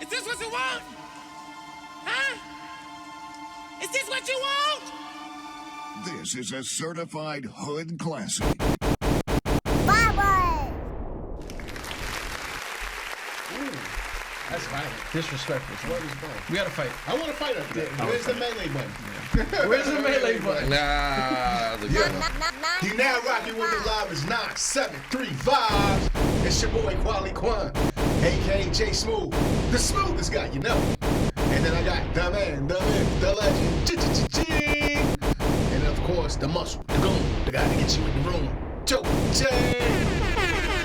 Is this what you want? Huh? Is this what you want? This is a certified hood classic. That's violent. Disrespectful. What is violent? We gotta fight. I want to fight up there. Where's the melee button? Where's the melee button? Nah, the You now rocking with the live 973 vibes. It's your boy Quali Quan, aka J Smooth, the smoothest guy you know. And then I got the man, the myth, the legend, G. And of course the muscle, the goon, the guy that gets you in the room, Joe J.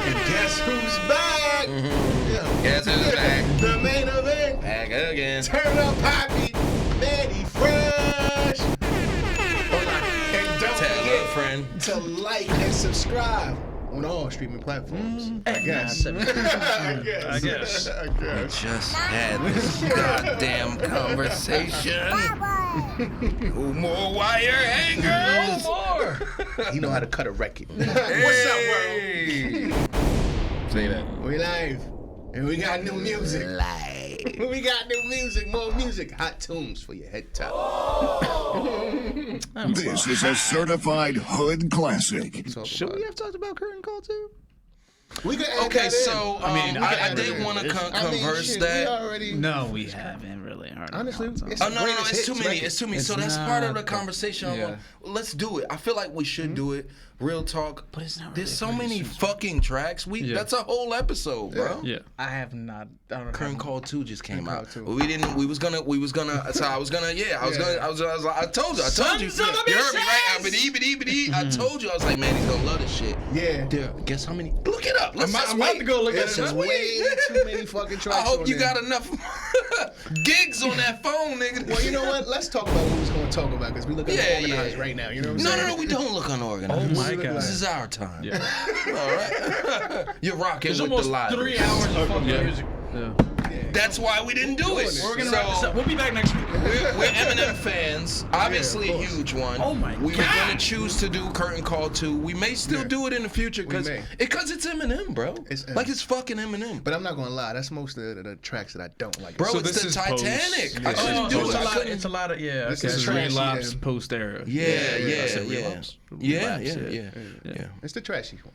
And guess who's back? Yeah. Guess who's back? The main event. Back again. Turn up, Poppy. Manny Fresh. And don't Tell a forget friend. to like and subscribe on all streaming platforms. I guess. I guess. Just had this goddamn conversation. No more wire hangers. No more. He know how to cut a record. What's up, world? Say that. We live. And we got new music. We got new music, more music. Hot tunes for your head top. This is a certified hood classic. Should we have talked about Curtain Call too? We could add Okay, that so in. I did want to converse that. We already, No, we haven't really. honestly, it's Oh, the no, greatest it's too hits many. record. It's too many. It's So that's part of the not- conversation. yeah. Let's do it. I feel like we should do it. Real talk. But it's not There's really so a many greatest fucking tracks. Yeah. That's a whole episode, bro. Yeah. I have not. I don't know. Curtain Call 2 just came Call out. 2. We was gonna. So I was gonna. Yeah, I was Yeah. gonna. I told you. Sons of You heard me right? I told you. I was like, man, he's gonna love this shit. Yeah. There. Guess how many? Look it up. Let's just I'm about wait. to go look at It's it. just way too many fucking tracks. I hope on you there. got enough gigs on that phone, nigga. Well, you know what? Let's talk about what we was going to talk about because we look unorganized right now. You know what I'm saying? No, we don't look unorganized. Oh my God. This is our time. Yeah. All right. You're rocking There's with almost the live. 3 hours of fucking music. Yeah. That's why we didn't do it. We're gonna wrap this up. We'll be back next week. We're Eminem fans, obviously of a course. huge one. Oh my We were God. gonna choose to do Curtain Call 2. We may still Yeah. do it in the future because may. it's Eminem, bro. It's like it's fucking Eminem. But I'm not going to lie. That's most of the tracks that I don't like. Bro, So it's this the is Titanic. post- I yeah. couldn't Oh, do so it. it's a I lot. couldn't- It's a lot of yeah. This Okay. This is trashy, relapse yeah. post era. Yeah. I said Yeah. relapse. Yeah. It's the trashy one.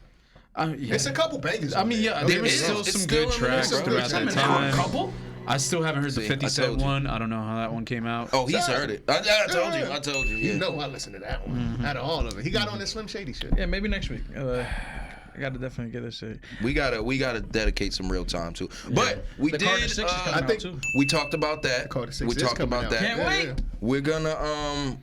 Yeah. It's a couple bangers. I mean, yeah, there was It's still some still good Eminem, tracks bro. throughout that time. Couple. I still haven't heard the See, 50 I Cent told you. one. I don't know how that one came out. Oh, he's heard it. I told you. I told you. You Yeah. know I listened to that one. Out of all of it. He got on this Slim Shady shit. Yeah, maybe next week. I gotta definitely get this shit. We gotta dedicate some real time to. But we The did. Carter 6 is coming I out think- too. We talked about that. Carter 6 We is talked coming about out. that. Can't wait. We're gonna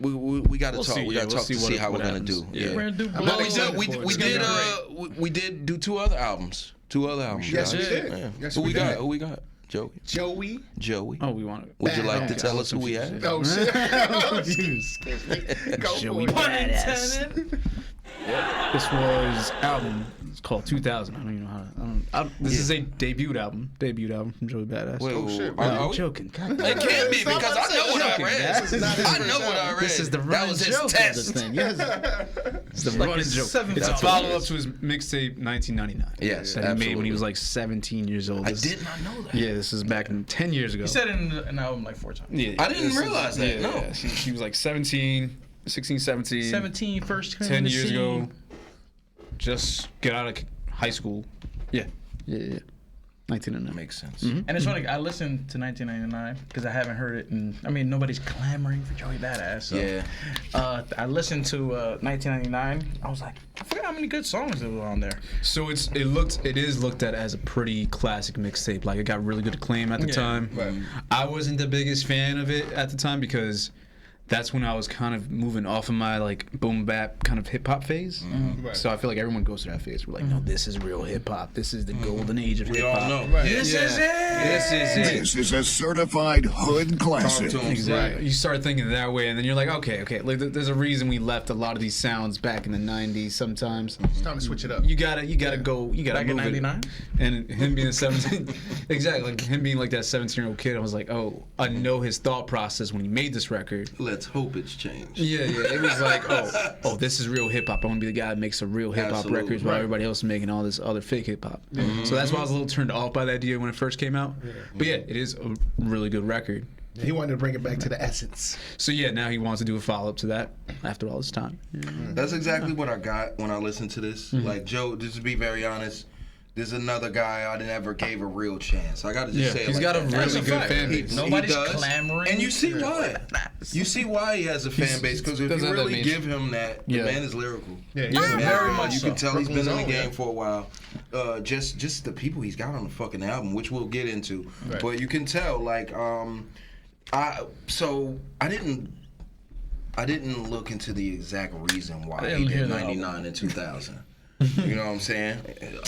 we gotta We'll talk. see, We yeah, gotta we'll talk to see see what how we're gonna happens. do. Yeah. Yeah. We're gonna do I'm blow. not excited We for it. we It's gonna did be great. we did do 2 other albums. 2 other albums. Yes, we guys. did. Yeah. Yes, Who we we got? did. Who we got? Joey. Joey. Oh, we want Would you like to Okay. tell us who we have? Oh, shit. Confused. Go Joey for it. Pun intended. This was album. It's called 2000. I don't even know how to. This is a debut album from Joey Badass. Wait, Oh, shit, are- really? are I'm we- joking. God, It can't be Stop because I know what I joking, read. This is not his I first know what I album. read. This is the That running was his joke test. of this thing. Yes. It's the running joke. Seven It's a thousand. follow up to his mixtape 1999. Yes, that he made when absolutely. he was like 17 years old. I This- did not know that. Yeah, this is back in 10 years ago. He said it in an album like 4 times. Yeah, I didn't this is- realize that, no. Yeah, she was like 17, 16, 17. 17 first. 10 years ago. Just get out of high school. Yeah. 1999. Makes sense. And it's funny, I listened to 1999 because I haven't heard it, and I mean nobody's clamoring for Joey Badass. So, Yeah. I listened to 1999. I was like, I forgot how many good songs there were on there. So it is looked at as a pretty classic mixtape. Like it got really good acclaim at the Yeah, time. right. I wasn't the biggest fan of it at the time because that's when I was kind of moving off of my like boom bap kind of hip hop phase. Right. So I feel like everyone goes through that phase. We're like, no, this is real hip hop. This is the golden age of We hip all hop. know. Right. This is it. This is it. This is a certified hood classic. Talk to him. Exactly. Right. You start thinking that way, and then you're like, okay. Like, there's a reason we left a lot of these sounds back in the '90s. Sometimes It's time to switch it up. you gotta go. You gotta Back in move it. 99? And him being a 17, exactly, like him being like that 17-year-old kid, I was like, oh, I know his thought process when he made this record. let's hope it's changed. Yeah, it was like, oh, this is real hip hop. I want to be the guy that makes a real hip hop Absolutely. records while everybody else is making all this other fake hip hop. So that's why I was a little turned off by the idea when it first came out. But yeah, it is a really good record. He wanted to bring it back to the essence. So yeah, now he wants to do a follow up to that after all this time. That's exactly what I got when I listened to this. Like Joe, just to be very honest, there's another guy I never gave a real chance. I gotta just say, it he's like got a that. really That's a good fact. fan base. Nobody's does. clamoring. And you see why. You see why he has a fan base, because if doesn't you have that really mainstream. give him that, Yeah. the man is lyrical. Yeah, very much You so. can tell he's been in the Brooklyn's game own, for a while. Just the people he's got on the fucking album, which we'll get into. Right. But you can tell, like, I didn't look into the exact reason why didn't he hear did that 99 and 2000. You know what I'm saying?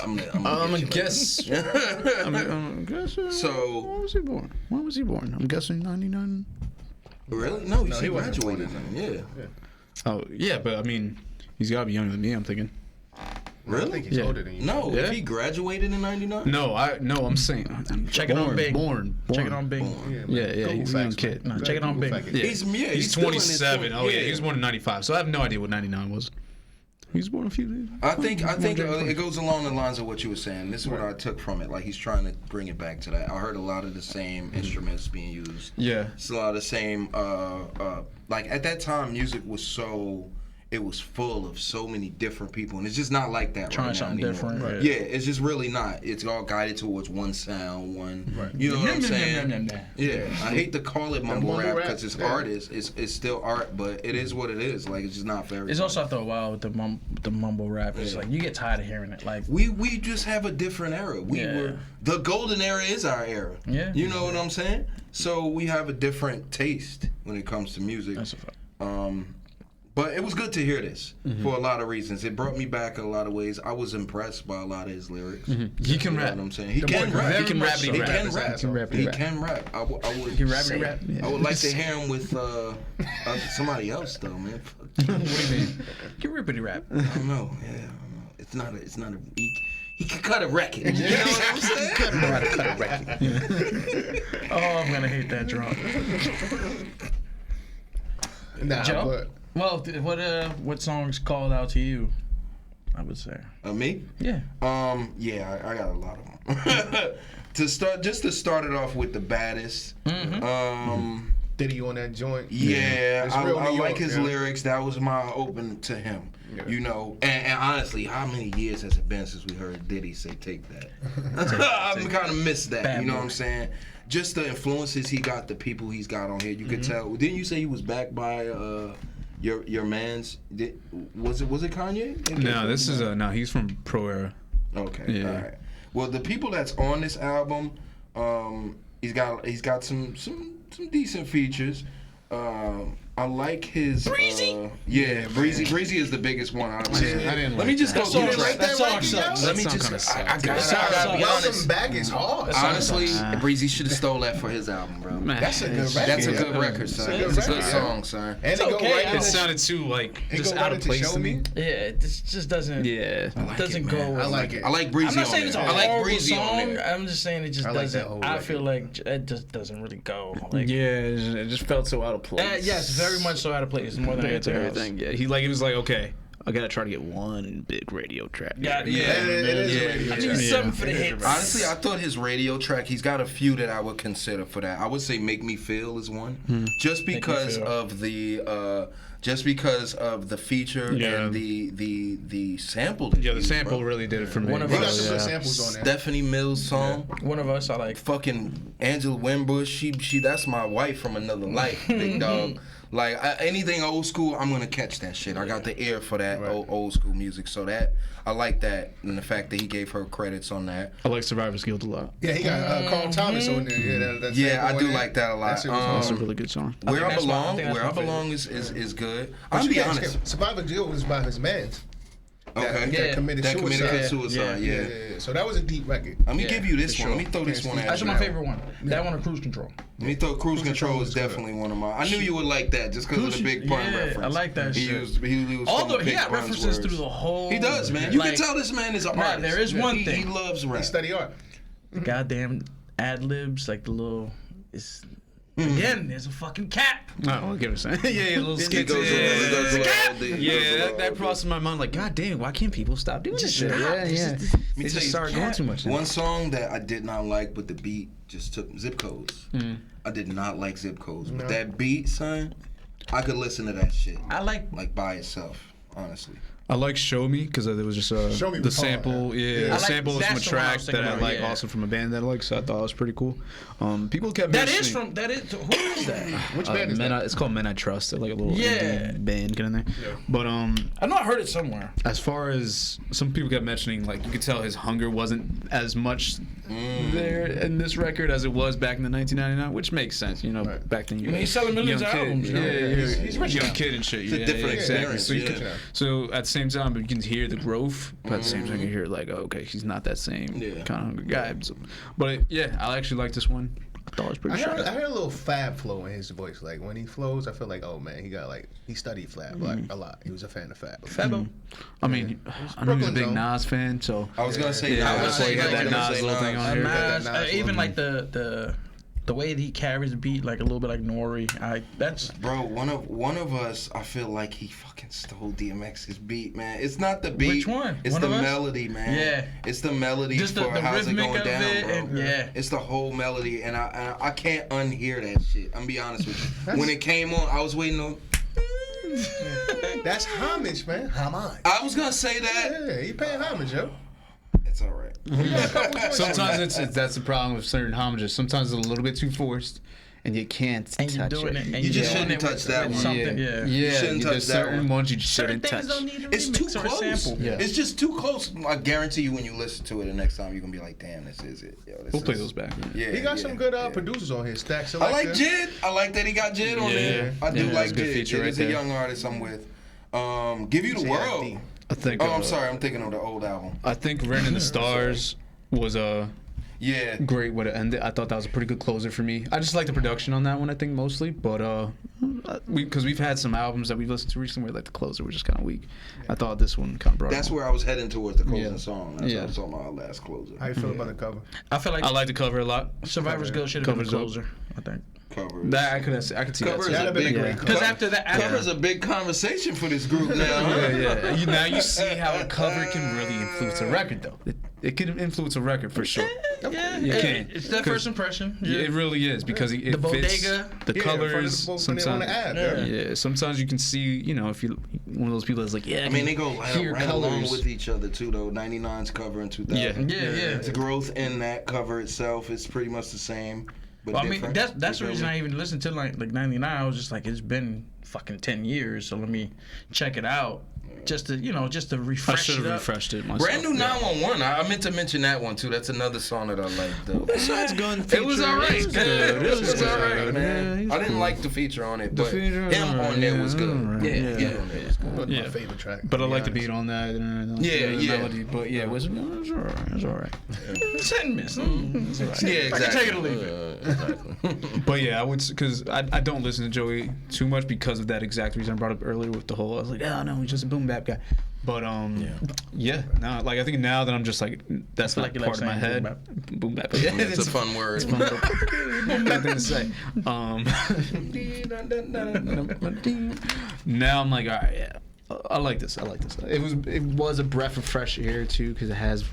I'm I'm gonna a guess. I'm guessing. So- when was he born? When was he born? I'm guessing 99. Really? No, he he wasn't born graduated. Yeah. Oh yeah, but I mean, he's got to be younger than me. I'm thinking. Really? I think he's Yeah. older than you. No, Yeah. if he graduated in 99? No, I'm saying. Check it on Bing. Born. Check it on Bing. Yeah, Google he's a young facts, kid. man. No, check it on Google Bing. fact it. Yeah. He's He's still in his 27. Oh yeah, yeah. he was born in 95. So I have no idea what 99 was. He was born a few days. I think it goes along the lines of what you were saying. This is what I took from it. Like, he's trying to bring it back to that. I heard a lot of the same instruments being used. Yeah. It's a lot of the same. Like, at that time, music was so. It was full of so many different people, and it's just not like that Trying right now something anymore. different. Yeah, it's just really not. It's all guided towards one sound, one. You know what I'm saying? Yeah, I hate to call it mumble mumble rap rap, because it's yeah. art. It's still art, but it is what it is. Like, it's just not very. It's also after a while with the mumble rap. It's Yeah. like you get tired of hearing it. Like We just have a different era. Yeah. Were the golden era is our era. Yeah. You know what I'm saying? So we have a different taste when it comes to music. that's a fact. But it was good to hear this for a lot of reasons. It brought me back in a lot of ways. I was impressed by a lot of his lyrics. He can You know rap. what I'm saying? He The can boy rap. He can rap. He can rap. He can rap. He can rap. I would. You rappity rap? I would like to hear him with somebody else though, man. What do you mean? You rippity rap. I don't know. Yeah, I don't know. It's not a. He can cut a record. You know what I'm saying? Oh, I'm gonna hate that drunk. Nah, Joe? but Well, what songs called out to you? I would say. Me? Yeah. Yeah, I got a lot of them. To start it off with the baddest. Diddy on that joint. Yeah, It's I real New like York, his yeah. lyrics. That was my open to him. Yeah. You know, and honestly, how many years has it been since we heard Diddy say "Take that"? I'm kind of missed that. Bad You know boy. what I'm saying? Just the influences he got, the people he's got on here. You could tell. Didn't you say he was backed by your man's? Was it Kanye? No, this is he's from Pro Era. Okay. Yeah. All right. Well, the people that's on this album, he's got some decent features. I like his Breezy? Yeah, Breezy is the biggest one. I didn't Let me just go That through song, the track. that song record, sucks. yo? Let me That song just. kinda I gotta be Welcome honest. Back is hard. Honestly, Breezy should have stole that for his album, bro. That's a good record. That's a yeah. good record, son. It's a It's a good good record, song, son. And it go okay, right I It into- sounded too like it just go out right of into place Show to me. Me. Yeah, this just doesn't. Yeah. Doesn't go. I like it. I like Breezy I'm not on saying it's a there. I like horrible Breezy on song. there. I'm just saying it just I like doesn't. that whole I record. feel like it just doesn't really go. Like, Yeah, it just felt so out of place. yes, very much so out of place. More than Compared to anything else. everything. Yeah, he was like, okay, I gotta try to get one big radio track. Yeah, It is a radio I need track. something for the It is a hits. radio Honestly, I thought his radio track, he's got a few that I would consider for that. I would say "Make Me Feel" is one, just because Feel. of the feature Yeah. and the sample. Yeah, the sample really did it for me. One of He got us- some good Yeah. samples on there. Stephanie Mills song. One of us, I like. Fucking Angela Winbush, she that's my wife from another life, big dog. Like anything old school, I'm gonna catch that shit. I got the ear for that old school music, so that I like that, and the fact that he gave her credits on that. I like Survivor's Guild a lot. Yeah, he got Carl Thomas on there. Yeah, that Yeah, sample I on do there. like that a lot. That shit was That's a awesome. really good song. Where I that's my- I belong, think that's where I my belong is good. But I'll you be can't honest. skip- Survivor Guild was by his man's. Okay. That committed That suicide. committed suicide. Yeah. Yeah. So that was a deep record. Let me Yeah, give you this for one. Let me sure. throw this one at That's you. my favorite one. That one or Cruise Control. Let me throw Cruise Control is is good. definitely one of mine. I knew you would like that just because of the big pun yeah, reference. I like that he shit. Used, he used Although some he big got puns references words. through the whole. He does, man. You like, can tell this man is an nah, artist. there is one He thing. loves He rap. study art. Goddamn ad libs, like the little. It's Again, there's a fucking cap. Oh, I get what you're saying. yeah, little It skits. goes a little OD. Yeah, that crossed my mind. Like, God damn, why can't people stop doing this shit? Yeah. They Let me just tell you, start going too much. now. One song that I did not like, but the beat just took Zip Codes. I did not like Zip Codes, but that beat, son, I could listen to that shit. I like by itself, honestly. I like Show Me because there was just Show Me the was hard, sample. yeah. The I like- sample was from a that's the one I track was that thinking I about, like, yeah. also from a band that I like. So I thought it was pretty cool. People kept that mentioning, is from that is who is that? Which band is Men that? It's called Men I Trust. They're like a little Yeah. indie band get in there. But I know I heard it somewhere. as far as some people kept mentioning, like you could tell his hunger wasn't as much there in this record as it was back in the 1999, which makes sense. You know, back then you. I mean, he's selling millions young of kid. albums, you know? Yeah, Yeah, he's rich young now. kid and shit. It's a different exactly. experience, So, you yeah. could, so at the same time, you can hear the growth, but at the same time, you hear like, oh, okay, he's not that same kind of hungry guy. So, but yeah, I actually like this one. I thought it was pretty I sharp. heard a little Fab flow in his voice. Like when he flows, I feel like, oh man, he studied Fab like a lot. He was a fan of Fab. Fabo. I mean, I know he's a Brooklyn big zone. Nas fan, so I was gonna say yeah, that. that's why you had that Nas little thing on here. Nas Even one. like the way that he carries the beat, like a little bit like Nori. That's Bro, one of us, I feel like he fucking stole DMX's beat, man. It's not the beat. Which one? It's One the of us? melody, man. Yeah. It's the melody Just the for how's it rhythmic going of down, it, bro. and- yeah. It's the whole melody, and I can't unhear that shit. I'm gonna be honest with you. When it came on, I was waiting on. That's homage, man. Homage. I was gonna say that. Yeah, he paying homage, yo. It's all right. Sometimes that's the problem with certain homages. Sometimes it's a little bit too forced, and you can't and you're touch doing it. it. And You just you're doing shouldn't it touch with- that with one. Something, yeah. shouldn't touch there's that certain one. ones you just Certain shouldn't things touch. don't need a It's too remix or a close. sample. Yeah. It's just too close. I guarantee you, when you listen to it the next time, you're gonna be like, "Damn, this is it." Yo, this We'll play is- those back. Yeah, He got yeah, some good yeah. producers on his stack. I like Jid. I like that he got Jid on Yeah. there. I do Yeah, like that's a good Jid. feature Jid right is there. a young artist I'm with. Give You the World. JID. I think. Oh, I'm sorry. I'm thinking of the old album. I think Written in the Stars was a Yeah. great way to end it. I thought that was a pretty good closer for me. I just like the production on that one. I think mostly, but because we've had some albums that we've listened to recently where like the closer was just kind of weak. I thought this one kind of brought. That's it home. where I was heading towards the closing Yeah. song. That's Yeah. what I was talking about, our last closer. How you feel about the cover? I feel like I like the cover a lot. Survivor's Guild should have been the Covers up. closer. I think. Cover. That I could see Cover that. is too. That'd a have been a big great Because cover. after that, Cover's a big conversation for this group now. Huh? Yeah. Now you see how a cover can really influence a record, though. It can influence a record for sure. yeah, You can. It's that 'Cause- first impression. Yeah, it really is because it fits bodega. the Yeah, colors. when they on Sometimes, the ad, yeah. Sometimes you can see, if you one of those people that's like, yeah. I mean, they go hear right along colors. with each other too, though. 99's cover in 2000. Yeah. The growth in that cover itself is pretty much the same, but Well, I mean, different. that's the You reason feel I me? even listened to like 99. I was just like, it's been fucking 10 years, so let me check it out, just to I refresh should it have up. refreshed it myself. Brand new 911. I meant to mention that one too. That's another song that I like though. Besides gun It was alright. It was good. It was good. alright, man. Yeah, he's I didn't cool. like the feature on it, The but feature was him alright, on there yeah, was good. alright. Yeah, Yeah. him on there was good. Wasn't Yeah. my favorite track. But I to be like the honest. beat on that. And Yeah, the yeah. melody. But yeah, it was alright. It was alright. It's hit and miss. It's all right. Yeah, I exactly. can take it or leave it. Exactly. But yeah, I would because I don't listen to Joey too much because of that exact reason I brought up earlier with the whole. I was like, oh no, he's just a boom bap guy. But now like I think now that I'm just like that's I not feel like part you of my like head. saying Boom bap. Yeah, it's a fun word. Fun thing to say. Now I'm like, all right, yeah, I like this. It was a breath of fresh air too because it has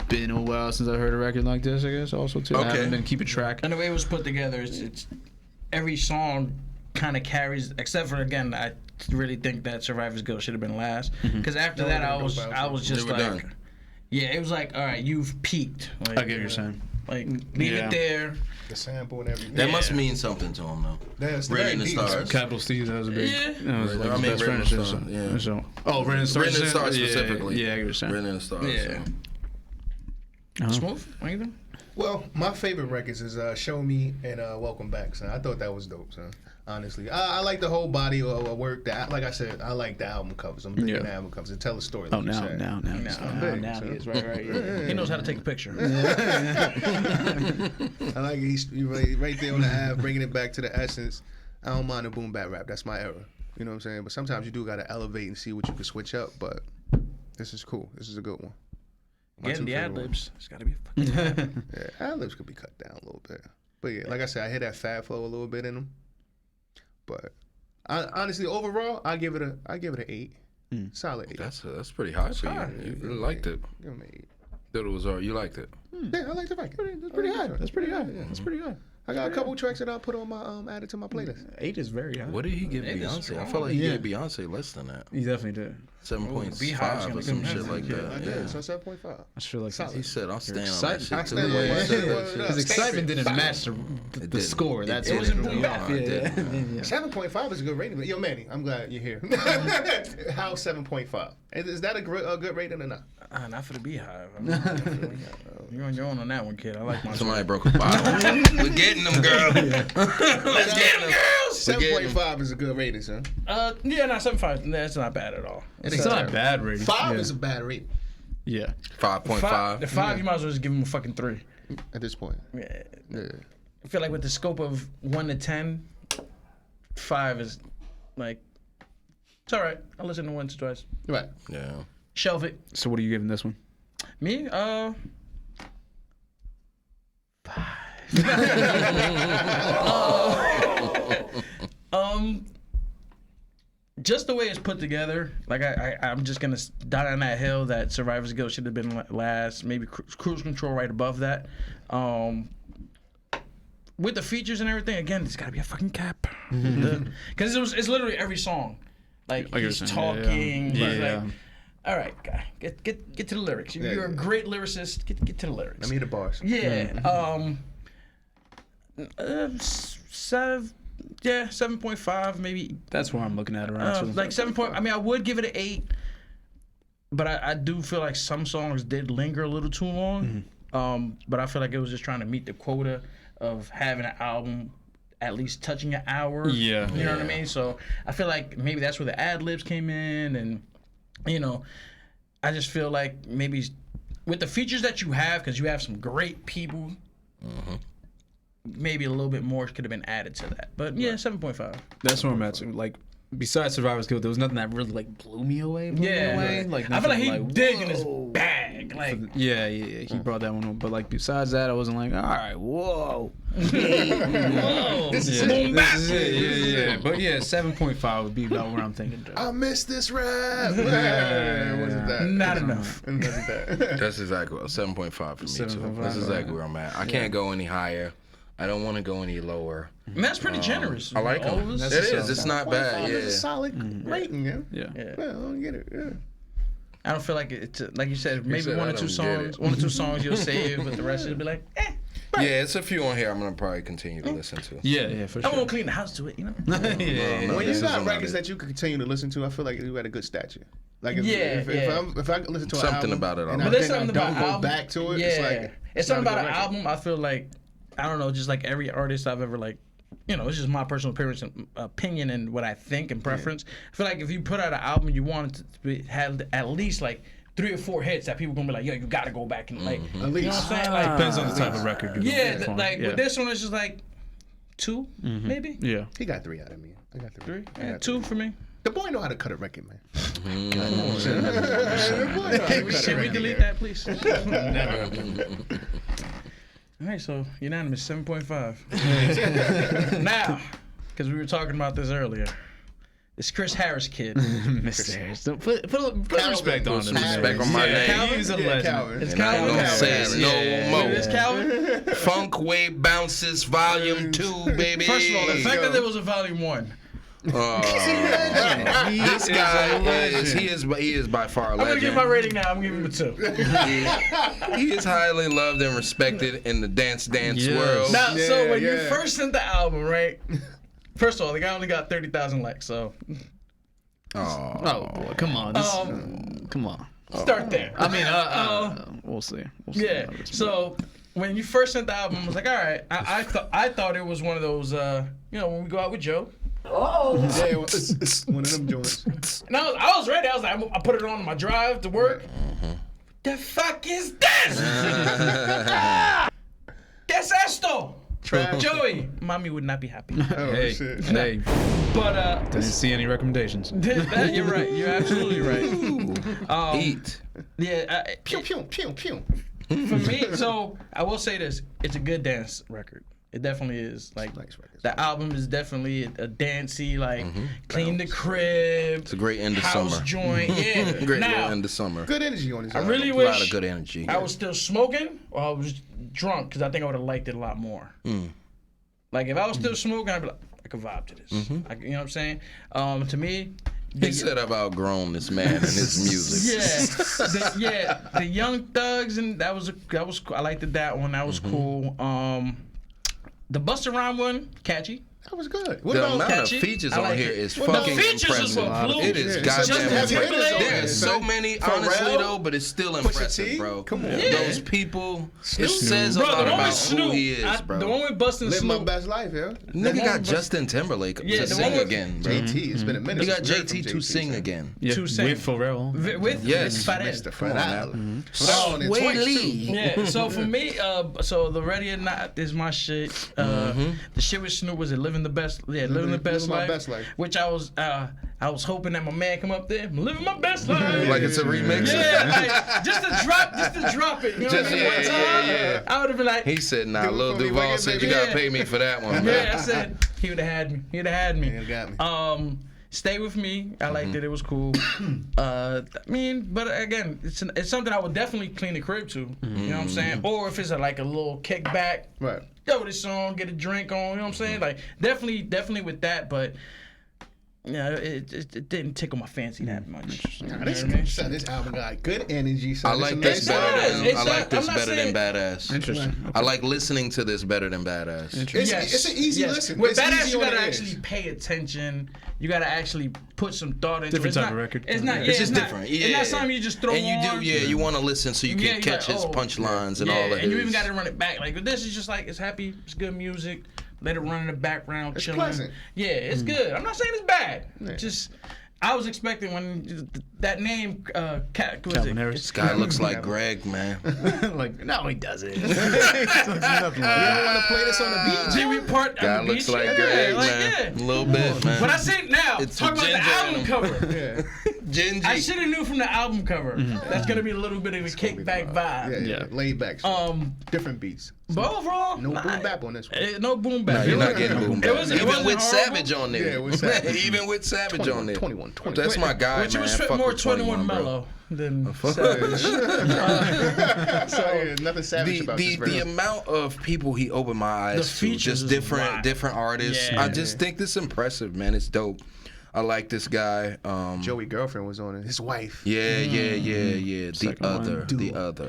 been a while since I heard a record like this. I guess also too. I Okay. haven't been keeping track. And the way it was put together, it's every song kind of carries, except for again, I really think that Survivor's Guild should have been last. Because after That that, would've been dope I was They just were like, done. yeah, it was like, all right, you've peaked. Like, I get what you're saying. Like, leave Yeah. it there. The sample and everything. That must mean something to him though. That's Written in very the deep. Stars. Capital Steve, that was a big. Yeah. That was like I his mean, best Written friend. in the So, Stars, yeah. so, oh, Written in the Stars. Written in the Stars yeah, specifically. Yeah, I get what you're saying. Written in the Stars. Yeah. So. Smooth? Anything? Well, my favorite records is Show Me and Welcome Back, son. I thought that was dope, son. Honestly, I like the whole body of work. That, like I said, I like the album covers. I'm big Yeah. in the album covers. It tell a story. Oh, Like you now, said. now, big, he so. is right. Yeah. He knows how to take a picture. I like it. He's right there on the app, bringing it back to the essence. I don't mind the boom bap rap. That's my era. You know what I'm saying? But sometimes you do gotta elevate and see what you can switch up. But this is cool. This is a good one. My Getting two the favorite ad libs. It's got to be a fucking. ones. Yeah, ad libs could be cut down a little bit. But yeah, like I said, I hear that Fab flow a little bit in them. But honestly, overall, I give it an 8. Solid 8. That's pretty high for you. You really liked it. Give him an 8. Thought it was alright. You liked it. Yeah, I like the Viking. That's pretty high. That's pretty high. Yeah, that's pretty high. I got a couple tracks that I put on my added to my playlist. 8 is very high. What did he give Beyonce? I felt like he gave Beyonce less than that. He definitely did. 7.5 or some shit like that. I did. So 7.5. I just feel like He said, "I'll stand on that excited. shit." I too." stand He by said it. that shit. His excitement didn't match the didn't. score. It That's didn't. what it wasn't really bad. No, it Yeah. didn't. 7.5 is a good rating. Yo, Manny, I'm glad you're here. How 7.5? Is that a good rating or not? Not for the Beehive. You're on your own on that one, kid. I like my Somebody broke a bottle. We're getting them, girl. Let's get them, girls. 7.5 is a good rating, son. Yeah, not 7.5. That's not bad at all. It's not a bad rating. 5 yeah. is a bad rating Yeah. 5.5. The 5, you might as well just give him a fucking 3. at this point. Yeah. Yeah. I feel like with the scope of 1 to 10, 5 is like, it's all right. I'll listen to once or twice. Right. Yeah. Shelve it. So what are you giving this one? Me? 5. Just the way it's put together, like I'm just gonna die on that hill that Survivor's Guild should have been last, maybe Cruise Control right above that. With the features and everything, again, there's gotta be a fucking cap, because it's literally every song, like I get he's what you're saying. talking, Yeah. he's Yeah. like, all right, guy, get to the lyrics. You're a great lyricist. Get to the lyrics. Let me hear the bars. Yeah. 7.5 maybe. That's where I'm looking at around. Like 7. I mean, I would give it an 8, but I do feel like some songs did linger a little too long. But I feel like it was just trying to meet the quota of having an album at least touching an hour. Yeah. You know what I mean? So I feel like maybe that's where the ad libs came in, and I just feel like maybe with the features that you have, because you have some great people. Maybe a little bit more could have been added to that, but yeah, 7.5. That's where I'm at. Too. Like, besides Survivor's Guild, there was nothing that really like blew me away. Like I feel like he nothing dig in his whoa. bag. Like, Yeah, he brought that one up. But like besides that, I wasn't like, all right, whoa. whoa, This is it. Yeah. But yeah, 7.5 would be about where I'm thinking. I miss this rap. Yeah. Wasn't that? not enough. It wasn't that. That's exactly 7.5 for me too. 7.5, That's exactly where I'm at. I can't go any higher. I don't want to go any lower. And that's pretty generous. I like All them. of It us. is. It's not 7.5 bad. is a Yeah. solid rating, yeah. Yeah. Yeah. Yeah, I don't get it. Yeah. I don't feel like it's like you said. Maybe said, one "I or two don't get songs. it." One or two songs you'll save, but the rest you'll be like, eh. Yeah, it's a few on here I'm gonna probably continue to listen to. Yeah, for I sure. won't clean the house to it, you know. No, When you this got is records not that you can continue to listen to, I feel like you had a good stature. Like if I listen to an Something album about it, and I I But there's think I something don't about go album, back to it, Yeah, it's like it's something not a about an good record. album. I feel like I don't know, just like every artist I've ever like. It's just my personal opinion and what I think and preference. I feel like if you put out an album, you want it to have at least like 3 or 4 hits that people gonna be like, yo, you gotta go back and like, At least. you know what I'm saying? Like, Depends on the type of record. you're yeah, going for. like Yeah. with this one, it's just like 2, maybe Yeah. He got 3 out of me. I got 3. 3, yeah, 2 for me. The boy know how to cut a record, man. Can we delete that, please? All right, so unanimous 7.5. Now, because we were talking about this earlier, this Chris Harris kid. Mr. Harris. Don't put respect on Put him. some respect on my name. Calvin? He's a Yeah, legend. Calvin. It's And I ain't Calvin. gonna say it no more. It's Calvin. Funk Wave Bounces Volume 2, baby. First of all, the fact that there was a volume 1. This guy is by far a I'm gonna legend. give my rating now. I'm giving him a 2. He is highly loved and respected in the dance Yes. world. Now, so when you yeah. first sent the album, right? First of all, the guy only got 30,000 likes, so Oh, boy, come on. Come on. start there. I mean, we'll see. We'll see Yeah. how this So when you first sent the album, I was like, all right. I thought it was one of those, when we go out with Joe. Yeah, it's one of them joints. And I was ready. I was like, I put it on my drive to work. The fuck is this? That's esto. Joey, mommy would not be happy. Oh, hey, shit. hey, But didn't see any recommendations. you're right. You're absolutely right. Eat. Yeah. Pew, pew, pew, pew. For me, so I will say this: it's a good dance record. It definitely is. Like Nice records. the album is definitely a dancey, like clean the crib. It's a great end of house summer. joint. Yeah. Great now, little end of summer. Good energy on this I album. really A lot wish of good energy. I was still smoking or I was drunk because I think I would have liked it a lot more. Like if I was still smoking, I'd be like, I could vibe to this. You know what I'm saying? To me, He said I've outgrown this man and his music. the Young Thugs and that was I liked that one. That was cool. The Busta Rhymes one, catchy. That was good. What The about amount of Catchy? features I on like here it. is Well, the fucking features is impressive. what blew It me. is Yeah, goddamn Justin impressive. Timberlake. There's so many, honestly Pharrell. though, but it's still T? impressive, bro. Come on. Yeah. Those people, it says a Bro, lot the one about with who Snoop, he is, bro. the one with Bustin' Live my Snoop. best life, yeah. Nigga one got with Justin Timberlake Yeah, to the sing one with again, bro. JT, it's been a minute. You got since we heard JT from to sing again. Yeah, Two Cent. with Pharrell. With Yes. Fadez. Mr. Pharrell. Pharrell on it Sway twice, Lee. too. Yeah, so for me, so the Ready or Not is my shit. The shit with Snoop was it Living the Best? Yeah, Living the Best My Life. Best Life. Which I was hoping that my man come up there, I'm living my best life. Like it's a remix. yeah, like, just to drop it. You know what I mean? One time, I would have been like, He said, nah, Do it Lil for me, Duval Wicked, said you baby. gotta Yeah. pay me for that one, yeah, man. I said he would have had me. He'd have had me. Yeah, it got me. Stay With Me. I liked it. It was cool. I mean, but again, it's something I would definitely clean the crib to. You know what I'm saying? Or if it's like a little kickback, Right. go with this song, get a drink on. You know what I'm saying? Like definitely with that, but. Yeah, it didn't tickle my fancy that much. You know what I mean? Son, this album got good energy. Son. I It's like a this nice better album. than It's I like not- this I'm not better than saying- Badass. Interesting. I like listening to this better than Badass. It's an easy listen. With It's Badass, easy you on gotta the actually ears. pay attention. You gotta actually put some thought into Different it. type of record. It's not. Yeah. Yeah, It's just not- different. It's Yeah. not something you just throw And you on. do, you want to listen so you Yeah, can you're catch like, his oh, punchlines and yeah, all of and you his. even gotta run it back. Like this is just like it's happy, it's good music. Let it run in the background, It's chilling. pleasant. Yeah, it's good. I'm not saying it's bad. Just I was expecting when that name, Calvin Harris. This guy looks like Greg, man. Like, no, he doesn't. You don't want to play this on the beach. Jimmy Part. Guy on the looks beach, like yeah, Greg, like, man. yeah. A little bit, man. But I see now. It's Talk about the ginger in album him. cover. Yeah. Gingy. I should have knew from the album cover. That's gonna be a little bit of a kickback vibe. Yeah. Laid back. Different beats. But overall, No boom bap on this one. No boom bap. Nah, you're not getting boom bap. It Even wasn't with horrible. Savage on there. Yeah, with Savage. Even with Savage on there. 21. That's my guy, Which man. was Fuck more with 21 bro. Mellow than Savage. So nothing savage about this The record. amount of people he opened my eyes The to, features just is different wild. artists. Yeah. I just think this is impressive, man. It's dope. I like this guy. Joey girlfriend was on it. His wife. Yeah. The Second one. other. Both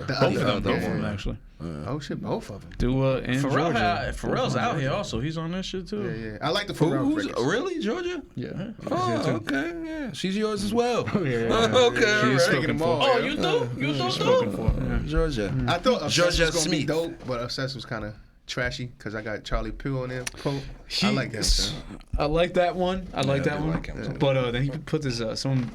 Both of them, Yeah. actually. Oh shit, both of them. Dua and Georgia. Pharrell's out here also. He's on this shit too. Yeah. I like the Who, Pharrell who's records. really Georgia? Yeah. Oh, okay. Yeah, she's yours as well. yeah. Okay, She is all right. spoken for. Oh, you do? You do Spoken too? for. Yeah. Georgia. I thought Obsessed Georgia was gonna be Smith. dope, but Obsessed was kind of trashy because I got Charlie Puth on there. I like that. Son. I like that one. I like I that do one. like him, too. But then he put this. Someone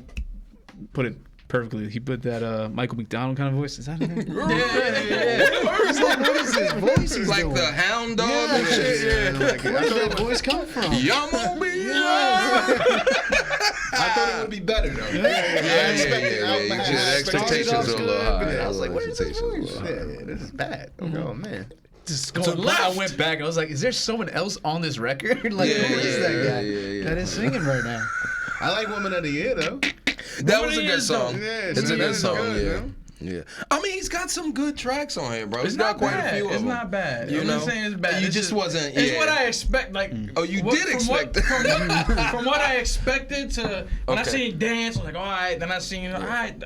put it perfectly. He put that Michael McDonald kind of voice. Is that him? Yeah. What is his voice? He's Like doing? the hound dog and shit. Yeah, like it. I thought it would- voice come from? Y'all gonna be I thought it would be better though. I expected. I yeah. had The expectations were a little high. I was like, what is this Expectations voice? were a Yeah, little this is bad. Oh man. Just going left. I went back. I was like, is there someone else on this record? Like, Yeah, who is that yeah, guy yeah. that is singing right now? I like Woman of the Year though. That was a good song. Yeah, It's a that good is song, good, yeah. man. Yeah. I mean, he's got some good tracks on here, bro. It's He's got not quite bad. a few of It's them. not bad. You I'm know? not saying it's bad. You It's just wasn't- It's yeah. what I expect. Like, Oh, you what- did from expect what, that. from what I expected to when I Okay. seen dance, I was like, all right. Then I seen, all right,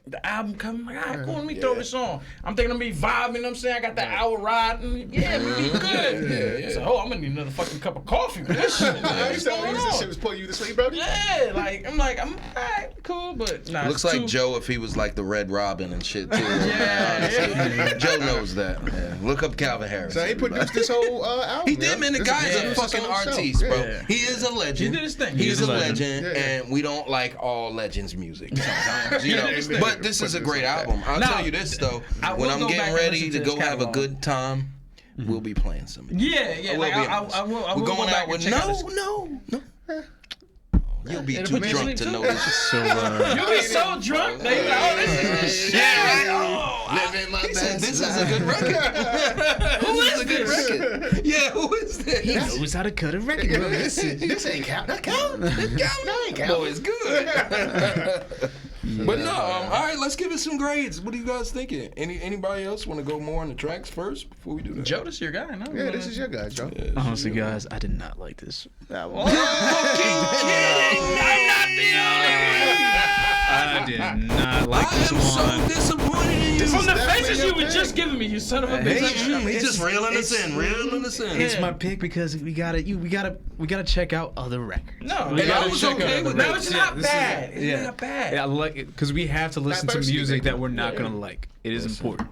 the album coming. Like, all right, cool. Let me throw this on. I'm thinking I'm gonna be vibing. You know what I'm saying? I got that hour ride. And yeah, we be good. Yeah. So, oh, I'm gonna need another fucking cup of coffee for this shit. Like, I what's used to going this shit on? was putting you to sleep, bro. Yeah, I'm all right, cool, but nah, Looks it's like too- Joe if he was like the Red Robin and shit too. Yeah. Joe knows that. Yeah. Look up Calvin Harris. So he produced this whole album. He did, yo. man. The This guy's is- a this is fucking his own self. artiste, bro. Yeah. He is a legend. He did his thing. He's He a is a legend, legend. Yeah. and we don't like all legends' music sometimes, you know. did his thing. But this is a great album. I'll Now, tell you this though. I When will I'm go back getting and ready listen to to go his have a catalog. good time, we'll be playing some. Yeah, I will like be I honest. will We're go going back out and with check out his- no. You'll be It'll too put you drunk to to sleep, know too. this. So You'll be so drunk that you're like, oh, this is Yeah, right. Living my He said, best this is a good record. Who is a good record? Yeah, who is this? he knows how to cut a record. This ain't count. That count. That ain't count. Boy, it's good. But no, all right, let's give it some grades. What are you guys thinking? Anybody else want to go more on the tracks first before we do that? Joe, this is your guy, no? Yeah, this is your guy, Joe. Honestly, guys, I did not like this album. I'm not the only one. I did not like I this am one. so disappointed in you. From the faces you were just giving me, you son of a bitch. He's just reeling us in, reeling us in. It's my pick because we gotta check out other records. No, We And I gotta was check out okay other with no, that. records. it's not this is- bad. It's yeah. not bad. Yeah, I like it because we have to listen to verse you music think. that we're not gonna like. It is important.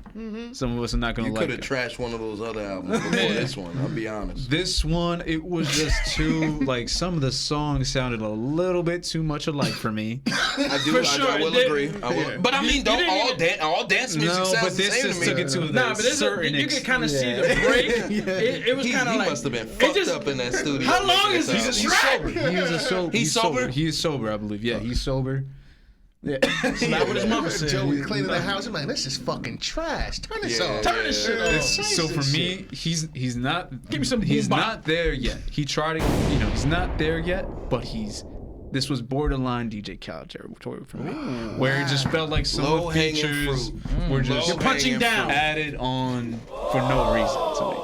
Some of us are not gonna You like could have it. trashed one of those other albums before this one. I'll be honest. This one, it was just too like some of the songs sounded a little bit too much alike for me. I do. For I sure, will it agree. did. I will. But I mean, You don't didn't all dance music No, sounds but the this same just to took me. it to a Nah, but there's certain you can kind of see extent. the break. It was He kind of like must have been it fucked just- up in that studio. How long making is this this album. track? He's sober? He is sober, I believe. Yeah, he's sober. Yeah. Not what his mama said. Joe was cleaning the house. I'm like, this is fucking trash. Turn this off. Turn this shit off. So for me, he's not. Give me some He's boom bop. not there yet. He tried to, he's not there yet. But this was borderline DJ Khaled territory for me, where it just felt like some of the Low-hanging features fruit. were just You're punching Low-hanging down. added on for no reason to me.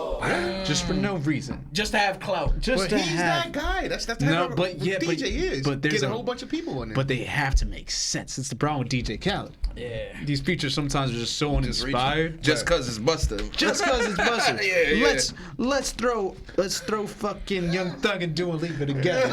Just for no reason. Just to have clout. But Just to he's have. that guy. That's No, how but yeah, DJ is. but there's Get a a whole bunch of people on it. But they have to make sense. It's the problem with DJ Khaled. Yeah. These features sometimes are just so uninspired. Just because it's Busta. Just cause it's Busta. Yeah. Let's throw fucking Young Thug and Dua Lipa together.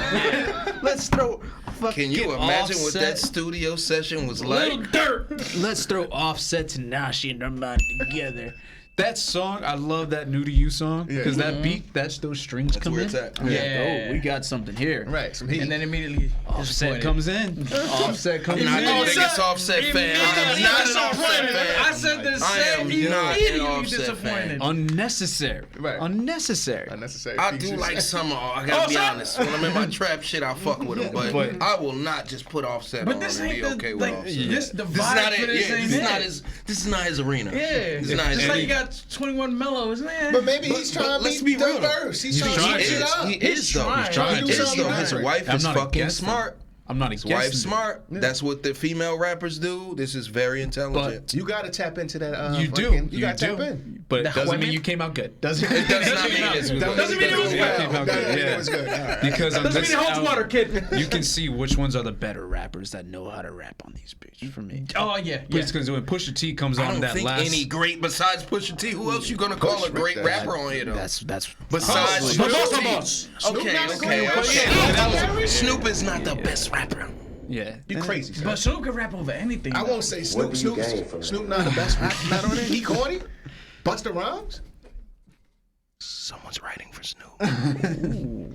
Let's throw fucking Can you imagine what that Offset. studio session was Little like? dirt. Let's throw Offset, Tanashi, and Armani together. That song, I love that New to You song because that beat, those strings come where in. it's at. I'm like, Yeah. oh, we got something here. right, some heat. And then immediately Offset comes in. Offset comes in. I'm not the biggest Offset fan. I'm not an Offset fan. I said the I am same. not an Immediately Offset disappointed. Unnecessary. Right. Unnecessary. Unnecessary I do features. like some. I gotta be honest. When I'm in my trap shit, I fuck with them, but I will not just put Offset But on this and ain't be the okay with like Offset. this. The This is vibe not for it. this Yeah, ain't this is it. not his. This is not his arena. Yeah, This is not his just like arena. you got 21 Mellows, man. But maybe he's trying to let's be be real. diverse. He's trying trying to to. switch it up. He is though. trying. He's trying. He He do is though. something His right. wife I'm is not fucking against him. smart. I'm not His against wife's him. smart. That's what the female rappers do. This is very intelligent. You got to tap into that. You do. fucking- You You got to do. tap in. But it The doesn't women? mean you came out good. Doesn't It does not mean it's good. Doesn't mean it was Yeah, good. came out Doesn't good. mean Yeah. it was good. All right. Because on Doesn't this mean it holds album, water, kid. you can see which ones are the better rappers that know how to rap on these bitches for me. Oh yeah, But it's because when Pusha T comes I on don't that think last, any great besides Pusha T. Who else you gonna call a great rapper on here though? that's Besides But Pusha boss, T. boss. Okay, not a okay, great okay. Snoop is not the best rapper. yeah. You crazy, son. But Snoop can rap over anything. I won't say Snoop. Snoop not the best rapper. Not on it. He corny. Busta Rhymes. Someone's writing for Snoop.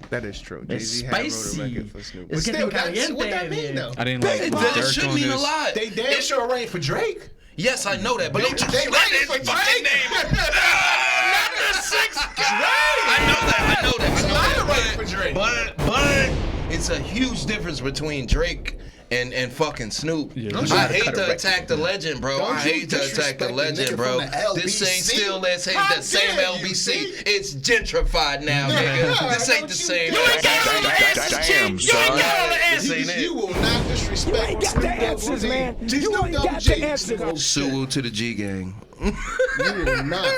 That is true. It's Jay-Z had wrote a spicy. record for Snoop. It's Still, getting that's caliente what that in mean here. though. I didn't like It Dirk should on mean a this. lot. They damn sure rain for Drake. Yes, I know that, but don't you They sweat writing his for fucking Drake. name. Not the sixth guy. I know that. I know that. I know lot of that. writing for Drake. But it's a huge difference between Drake and fucking Snoop. Don't I try to hate cut a to record. attack the legend, bro. Don't I you hate to attack disrespect the the legend, nigga bro. from the This ain't LBC. still How the same dare you, LBC. see? It's gentrified now, nigga. This ain't don't the you same. dare. Damn, son. This ain't it. You will not disrespect Snoop Dogg. man. Snoop You ain't Dogg got G. the answers. Suwu to the G gang. You will not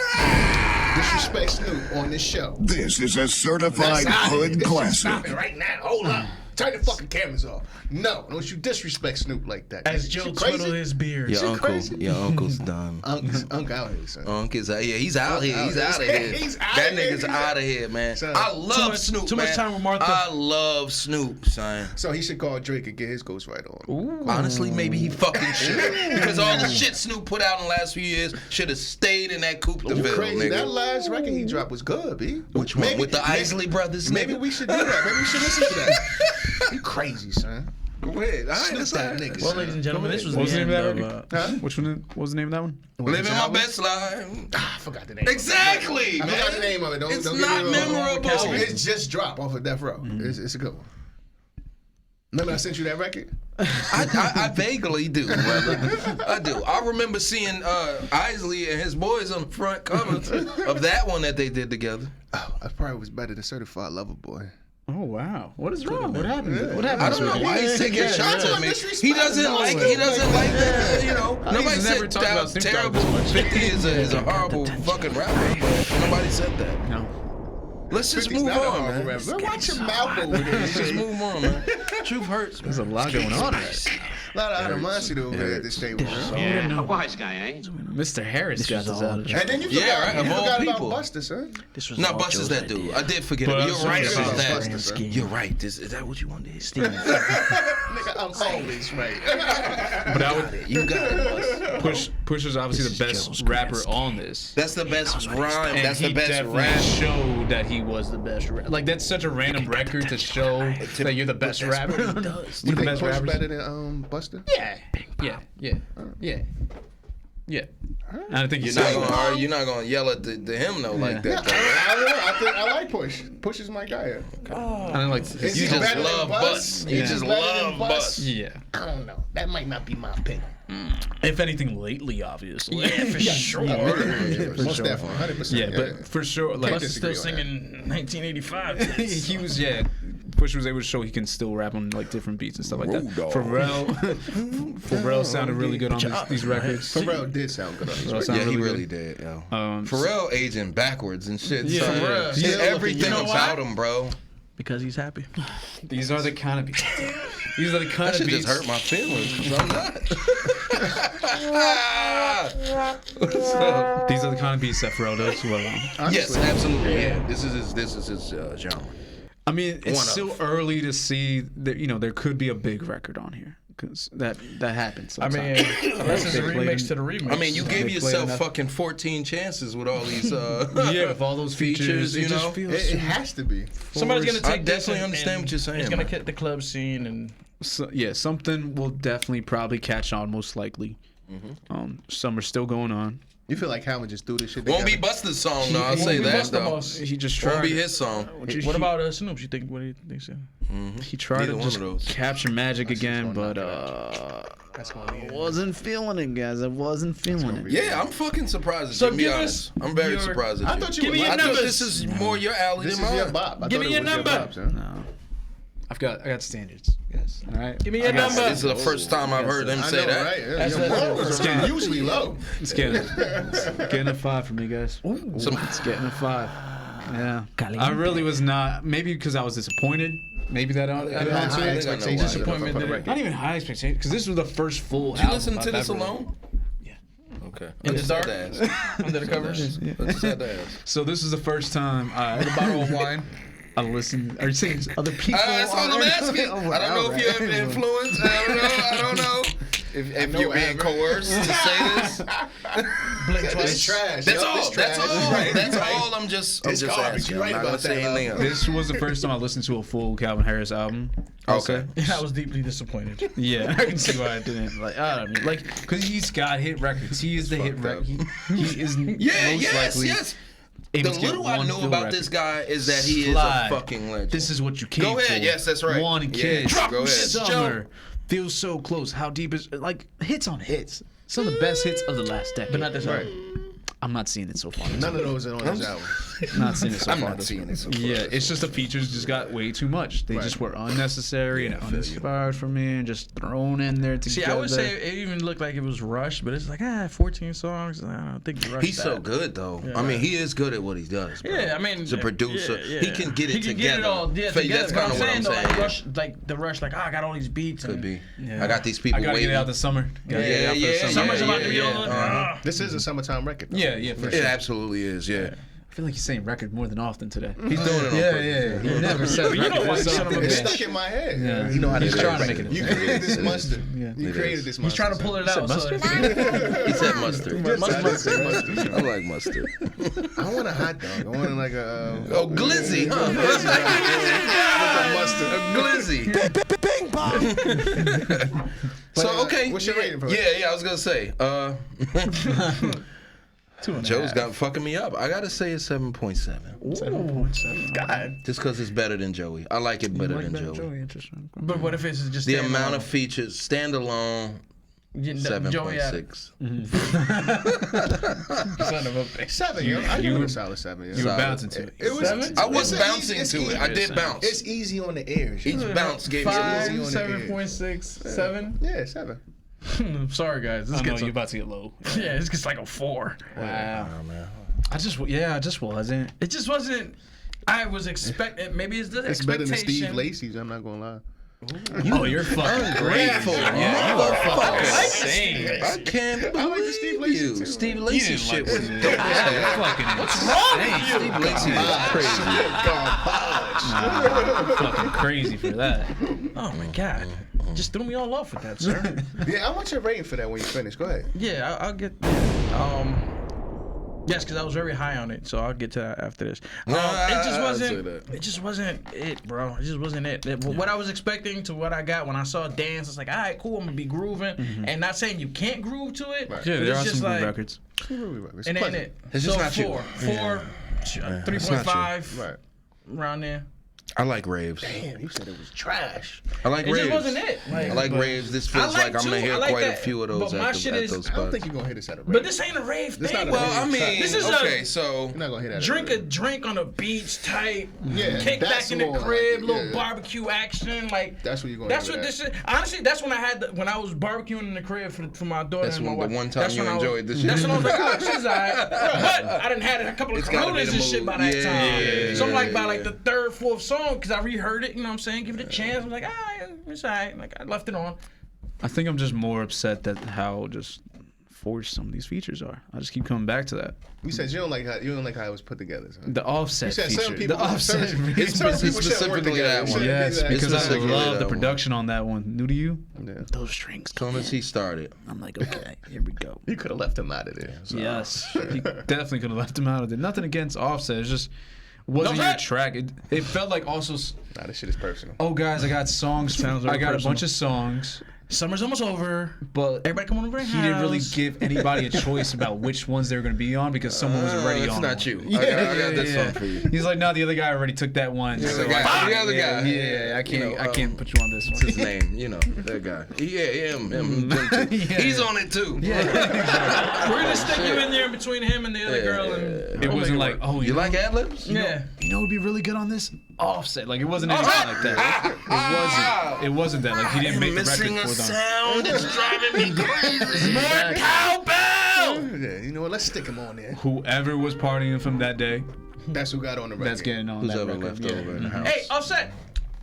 disrespect Snoop on this show. This is a certified Stop it. hood This is classic. Stop it right now. Hold up. Turn the fucking cameras off. No, don't you disrespect Snoop like that. As nigga. Joe You crazy? twiddled his beard. Your uncle, crazy? your uncle's done. Unc out here, son. Unc is out. Yeah, he's out here. He's out of here. He's out That of here. nigga's out of here, man. Son. I love Snoop, too man. much time with Martha. I love Snoop, son. So he should call Drake and get his ghost right on. Honestly, maybe he fucking should. Because all the shit Snoop put out in the last few years should have stayed in that Coupe de You Ville, crazy. That nigga. last record he dropped was good, B. Which one? With the Isley Brothers, Maybe nigga? we should do that. Maybe we should listen to that. You crazy, son. Go ahead. All right, Snoop that's that all right. nigga, Well, son. ladies and gentlemen, this was What was the the end name of of. that record? Which one? What was the name of that one? Living my best life. I forgot the name. Exactly, I man. forgot the name of it. Don't It's get me not wrong. memorable. It's just dropped off of Death Row. It's a good one. Remember I sent you that record? I vaguely do, brother. I do. I remember seeing Isley and his boys on the front cover of that one that they did together. Oh, I probably was better than Certified Lover Boy. Oh wow, what is wrong? What happened? What happened? I don't know why he's taking shots at me. He doesn't like that. You know, nobody said that terrible. 50 is a horrible fucking rapper, but nobody said that. No. Let's just 50's move not a on, horrible man. rapper. Watch your mouth over there. Let's just move on, man. Truth hurts. There's a lot going on. A lot of animosity over there at this table. Yeah, a wise guy, eh? Mr. Harris got this out. And then you Yeah, forgot, right, you of all forgot people. about Busta, son. This was No, all Busta's Joe's that dude. idea. I did forget But it. You're right sorry, about Busta, that. son. You're right. Is that what you wanted? Nigga, I'm always right. But I would. You got it, Bus. Push is obviously the best rapper on this. That's the best rhyme. And That's he the best definitely rap. showed that he was the best rapper. Like that's such a random record to show that you're the best rapper. You You're the think best Push rappers. better than Busta? Yeah. I think You're he's not gonna yell at the him though like that. Though. I don't know. I like Push. Push is my guy. I don't like. Is You he just better than love Bus. You Yeah. just Better than love Bus? Bus. Yeah. I don't know. That might not be my opinion. If anything, lately, obviously. Yeah, for sure. Most definitely, 100%. Yeah, but for sure, like Can't Busta's still disagree on singing 1985. he was, Push was able to show he can still rap on like different beats and stuff like that. Pharrell sounded really good on these records. Pharrell did sound good on these Pharrell records. sounded Yeah, he really really good. did, yo. Um, Pharrell aging backwards and shit. Yeah, son. yeah. He's Still everything looking about him, bro. Because he's happy. These are the kind of beats. These are the kind That of shit beats. just hurt my feelings because I'm not. What's up? These are the kind of beats that Pharrell does well on. Yes, absolutely. Yeah, this is his genre. I mean, it's One still of. early to see that there could be a big record on here because that happens. I mean, Sometimes. unless it's a They played remix him. to the remix. I mean, you They gave played yourself enough. fucking 14 chances with all these. Yeah, with all those features, you it just know? feels. It has to be. somebody's gonna I take this definitely and- understand and what you're saying, It's gonna man. hit the club scene and Something will definitely probably catch on, most likely. Some are still going on. You feel like Calvin just threw this shit Won't be together? Busta's song, though. I'll Won't say be that, Busta though. Boss. He just Won't tried. be his song. What about Snoop? You think what do you think? So? He tried Neither to one just of those. capture magic again, gonna but That's gonna be I it. wasn't feeling it, guys. I wasn't feeling it. Yeah, I'm fucking surprised. So To be give honest, us I'm very your- surprised at I you. thought you Give would me your like I thought numbers. this is more your alley This than is your mine. bop. I Give thought me it your was number. bop, son. No. I got standards, guys. All right. Give me your This number. is the first time I've heard him I say know, that. right? That's Your it. balls Scan are it. usually low. It's getting a 5 for me, guys. It's getting a 5. Yeah. I really was not. Maybe because I was disappointed. Maybe that added on High to it. expectations. Disappointment for the did it. record. Not even high expectations, because this was the first full Did you album listen to I've this ever- alone? Yeah. Okay. In I the just dark? had to ask. Under the covers. I just had to ask. So this is the first time I Bottle of wine. I listened. Are you saying other people? That's all I'm asking. I don't know if you have influence. I don't know. If you're being coerced to say this. Blink twice. It's trash. That's Yup, all. it's That's trash. all. Right, That's right. all. I'm just It's garbage. asking. You're right I'm not about gonna say that, anything else. This was the first time I listened to a full Calvin Harris album. I'll Okay. say. I was deeply disappointed. Yeah, I can see why I didn't. Like, I don't mean, like, because he's got hit records. He is the hit record. He is Yeah, most yes, likely yes. able The to get little I one know full about record. this guy is that he is Slide. a fucking legend. This is what you came Go ahead. for. Yes, that's right. One Yeah, kiss. go ahead. Summer. Feels so close. How deep is like hits on hits? Some of the best hits of the last decade. But not this Right. album. I'm not seeing it so far. None of those are on this album. Not seeing it so I'm far. not seeing it so far. Yeah, it's just the features just got way too much. They just were unnecessary and uninspired for me, and just thrown in there together. See, I would say it even looked like it was rushed, but it's like 14 songs. I don't think you rushed He's that. so good though. Yeah. I mean, he is good at what he does. Bro. Yeah, I mean, as a producer, yeah. he can get it He can together. get it all. Yeah, That's together. kind of what I'm though, saying. like, rush, like I got all these beats. Could and, be. Yeah. I got these I people gotta waiting. get it out this summer. Gotta get it Yeah, out for the yeah, summer. Summer's about to be yeah. on. This is a summertime record. though. Yeah, for It sure. absolutely is. Yeah. I feel like he's saying record more than often today. He's doing it on purpose. He never said You know why, son of a It's bitch. stuck in my head. Yeah. You know how to He's do trying to it. make it. You created this monster. Yeah. You It created is. this He's monster. trying to pull it out. So He said mustard. Mustard. I like mustard. I want a hot dog. I want like a. Oh, glizzy, huh? Glizzy. So okay, What's your rating for it? Yeah, I was gonna say. Joe's got fucking me up. I gotta say it's 7.7. 7.7. God. Just because it's better than Joey. I like it better than Joey. Interesting. But what if it's just The standalone? amount of features, standalone, Joey had it. 7.6. Son of a bitch. 7, yo. I give it a solid 7, yo. You were bouncing to it. It was. Seven? I was it's bouncing easy- to it's it. I easy. did bounce. It's easy on the ears. yo. Each bounce gave me a 5, easy on the ears. 7.6, 7. Yeah, 7. Sorry, guys. This I know gets you're about to get low. yeah, this gets like a 4. Wow. I just wasn't. It just wasn't. I was expecting. Maybe it's the It's better than expectation. Steve Lacy's. I'm not gonna lie. Oh, you're fucking Grateful insane. I can't I like the Steve Lacy believe you. too. Steve Lacy didn't shit like was it. dope as hell. Fucking What's wrong with you? Steve Lacy was crazy. fucking crazy for that. Oh my god! Just threw me all off with that, sir. Yeah, I want your rating for that when you finish. Go ahead. Yeah, I'll get. Yes, because I was very high on it, so I'll get to that after this. It just I'll say wasn't. that. It just wasn't it, bro. It just wasn't it. What I was expecting to what I got when I saw dance, it's like, all right, cool. I'm gonna be grooving, and not saying you can't groove to it. Right. but Yeah, there it's are just some like, good records. It's It ain't pleasant. it. It's just so not you. 4, 3.5, Right. around there. I like raves. Damn, you said it was trash. I like It raves. just wasn't it. I like raves. This I feels like like I'm gonna too. hear I like quite a that. few of those But my at shit those is- spots. I don't think you're gonna hit us at a rate. But this ain't a rave This thing. not a Well, I rave. mean, This is okay, a- so You're not gonna hit that. Drink at a drink on a beach type, Yeah, kick that's back in the more crib, like it, little yeah. barbecue action, like That's what you're gonna. that's hit what with this is. Honestly, that's when I had when I was barbecuing in the crib for my daughter That's and my when wife. the one time That's you when I was- enjoyed this That's shit. when I was like, oh, she's alright. But I done had a couple of It's gotta be Coronas the and shit mood. by that Yeah, time. yeah, So I'm like by yeah, like the third, fourth song because I reheard it. You know what I'm saying? Give it a chance. I'm like, it's alright. Like I left it on. I think I'm just more upset that how just forced some of these features are. I just keep coming back to that. You said you don't like how it was put together. So. The offset You said feature. certain people. The offset. Certain It's people shouldn't work specifically together. that one. Yes, Shouldn't do that. because I specifically love that the one. production on that one. New to you? Yeah. Those strings. as soon as he started. I'm like, okay, here we go. You could have left him out of there. So. Yes, he definitely could have left him out of it. Nothing against Offset. It's just wasn't No your threat. track. It felt like also. Nah, this shit is personal. Oh, guys, I got songs. Sounds I very got a personal. bunch of songs, Summer's almost over. but Everybody come over to he didn't really house. give anybody a choice about which ones they were going to be on because someone was already It's on. not one. you. Yeah, I got this one for you. He's like, no, the other guy already took that one. The so other guy- I- the other yeah, guy. Yeah, I can't. You know, I can't put you on this What's one. his name? You know, that guy. Yeah, him too. Yeah. He's on it too. We're gonna stick you in there in between him and the other girl, and It wasn't like, oh, You know, like ad libs? yeah. you know, it'd be really good on this Offset. Like it wasn't anything like that. It wasn't that. Like he didn't make the record for them. sound. It's driving me crazy. More cowbell. Yeah, you know what? Let's stick him on there. Whoever was partying from that day, That's who got on the record. that's getting on Who's that ever record. left Yeah. over in the house? Hey, Offset.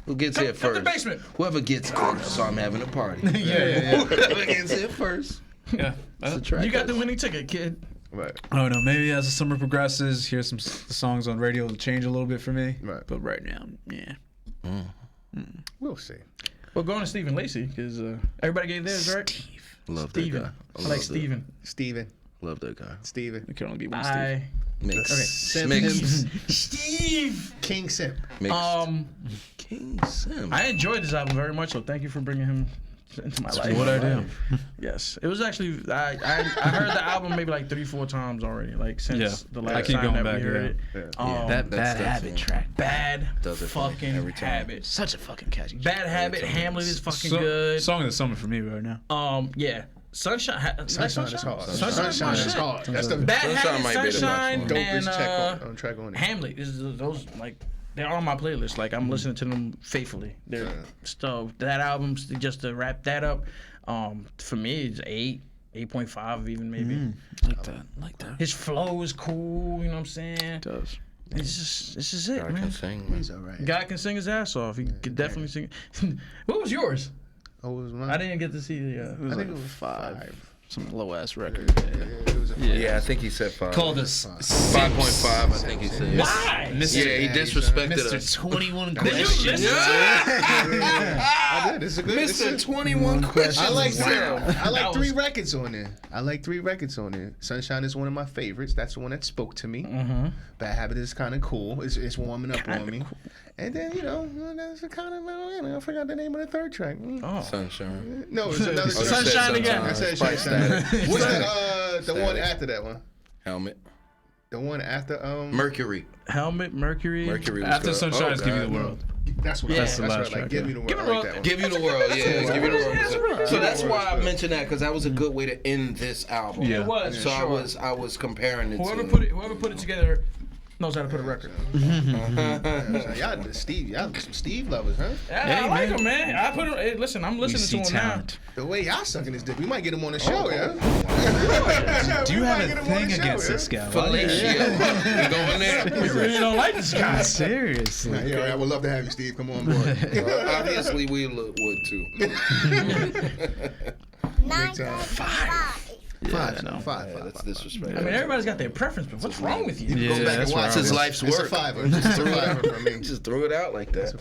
Who gets Come here to first? the basement. Whoever gets close, so I'm having a party. Yeah. Whoever gets here first. Yeah. It's a track. You got the winning ticket, kid. Right. I don't know. Maybe as the summer progresses, here's some songs on radio will change a little bit for me. Right. But right now, yeah. We'll see. Well, going to Stephen Lacy because everybody gave theirs, right? Love that Steven. guy. I like Steven. Steven. Love that guy. Steven. It can only be one Steve. I Mix. Okay. Mix. Steve. King Simp. Mix. King Sim. I enjoyed this album very much, so thank you for bringing him into my life. what I do. Yes, it was actually I heard the album maybe like 3-4 times already, like since Yeah. the I last keep time going that we back, heard yeah. it. That That's Bad Habit track. Bad Does it for me fucking every time. habit. Such a fucking catchy track. Bad Habit. Hamlet is fucking So- good. Song of the summer for me right now. Yeah. Sunshine. Sunshine is hard. Sunshine Sunshine is hard. That's the Bad Sunshine Habit, might be the Sunshine, best one. and dopest on track on it. Hamlet. Those like they're on my playlist. Like I'm listening to them faithfully. They're so that album's just to wrap that up. For me, it's 8.5 even maybe. Like that. His flow is cool. You know what I'm saying? It does. It's just it, I man. can sing, man. He's all right. Guy can sing his ass off. He could definitely sing. What was yours? Oh, it was mine. I didn't get to see the. I think it was 5. Some low ass record. It was a Yeah, I think he said 5. Called us 5.5, I think he said. Why? Yeah, he disrespected us. Mr. 21 Did you questions. listen to I did. It's a good. it's Mr. a- 21 questions. I like Wow. I like That 3 was- records on there. I like 3 records on there. Sunshine is one of my favorites. That's the one that spoke to me. Bad Habit is kind of cool. It's warming up on me. And then that's kind of I forgot the name of the third track. Oh. Sunshine. No, it's another Oh, you track. said Sunshine again. I said Spice Sunshine. Static. What's the one after that one? Helmet. The one after Mercury. Helmet, Mercury. Mercury was After good. Sunshine, Oh, Give Me God. the World. That's what. Yeah. That's the right. last Like, track, give me yeah. the world. Give I me the like world. that one. Give You the World, yeah. Give You the World. was good. So that's why I World. mentioned that, because that was a good way to end this album. Yeah. It was. So sure. I was comparing it Whoever to. put it together knows how to put a record. Y'all, some Steve lovers, huh? Yeah, I like him, man. I put him. Hey, listen, I'm We listening see to him talent. The way y'all sucking his dick, we might get him on the show, yeah. Do you We have might a get him on thing the show, against yeah? this guy? Fellatio. We going there. You really don't like this guy. Seriously. Yeah, I would love to have you, Steve. Come on board. Obviously, we would too. 5. That's disrespectful. I mean, everybody's got their preference, but what's wrong with you? You Yeah, go back that's and watch right. It's his life's It's a work. 5. It's a 5 for me. Just throw it out like that.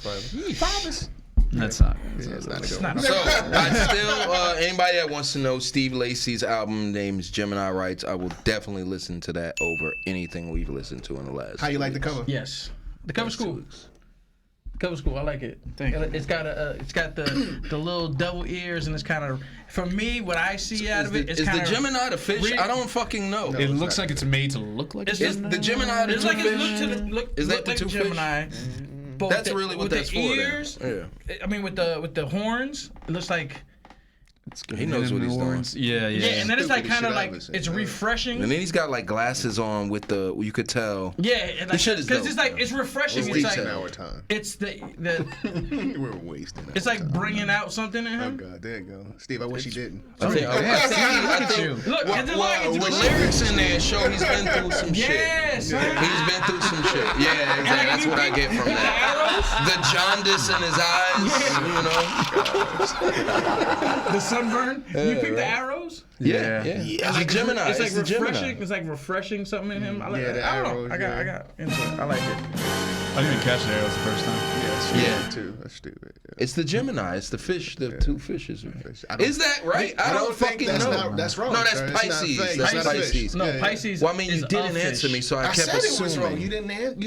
That's not. It's not a good It's one. not So I still anybody that wants to know Steve Lacy's album name is Gemini Rights, I will definitely listen to that over anything we've listened to in the last. How you like the 2 weeks. cover? Yes. The cover's cool. Cover's cool. I like it. Thank you. It's got the little double ears, and it's kind of, for me, what I see out of it, it's Is kind the of Gemini the fish? re- I don't fucking know. It looks like it's made to look like It's a just Gemini. The Gemini the It's two like it fish? look to the look. Is that look the like two a fish? Gemini. But That's with really what with that's the for. ears, Then. I mean, with the horns, it looks like. He knows what he's doing. Yeah, yeah. Yeah, and then it's like Stupidest kind of shit I've like ever seen. it's refreshing. And then he's got like glasses on with the. You could tell. Yeah, and This shit is because dope, it's like though. it's refreshing. We're It's wasting like our time. it's the We're wasting it's our like time. bringing out something in Oh, him. God, there you go. Steve, I wish he didn't. I think, I think Look, and the the lyrics in there show he's been through some shit. Yes, He's been through some shit. Yeah, exactly. That's what I get from that. The jaundice in his eyes, you know. the sunburn. You pick the arrows. Yeah. Yeah. It's a Gemini. It's like the Gemini. refreshing. It's like refreshing something in him. I like Yeah, it. the I don't arrows, know. I yeah. got into it. I like it. I didn't even catch the arrows the first time. Yeah. Too. That's stupid. Yeah. It's the Gemini. It's the fish. The two fishes. I don't- Is that right? I don't think fucking that's know. not, that's wrong. No, that's sir. It's not Pisces. fake. That's It's not Pisces. fish. No, Yeah, yeah. Pisces. Well, I mean, you is a didn't fish. answer me, so I I kept said it was assuming. wrong. You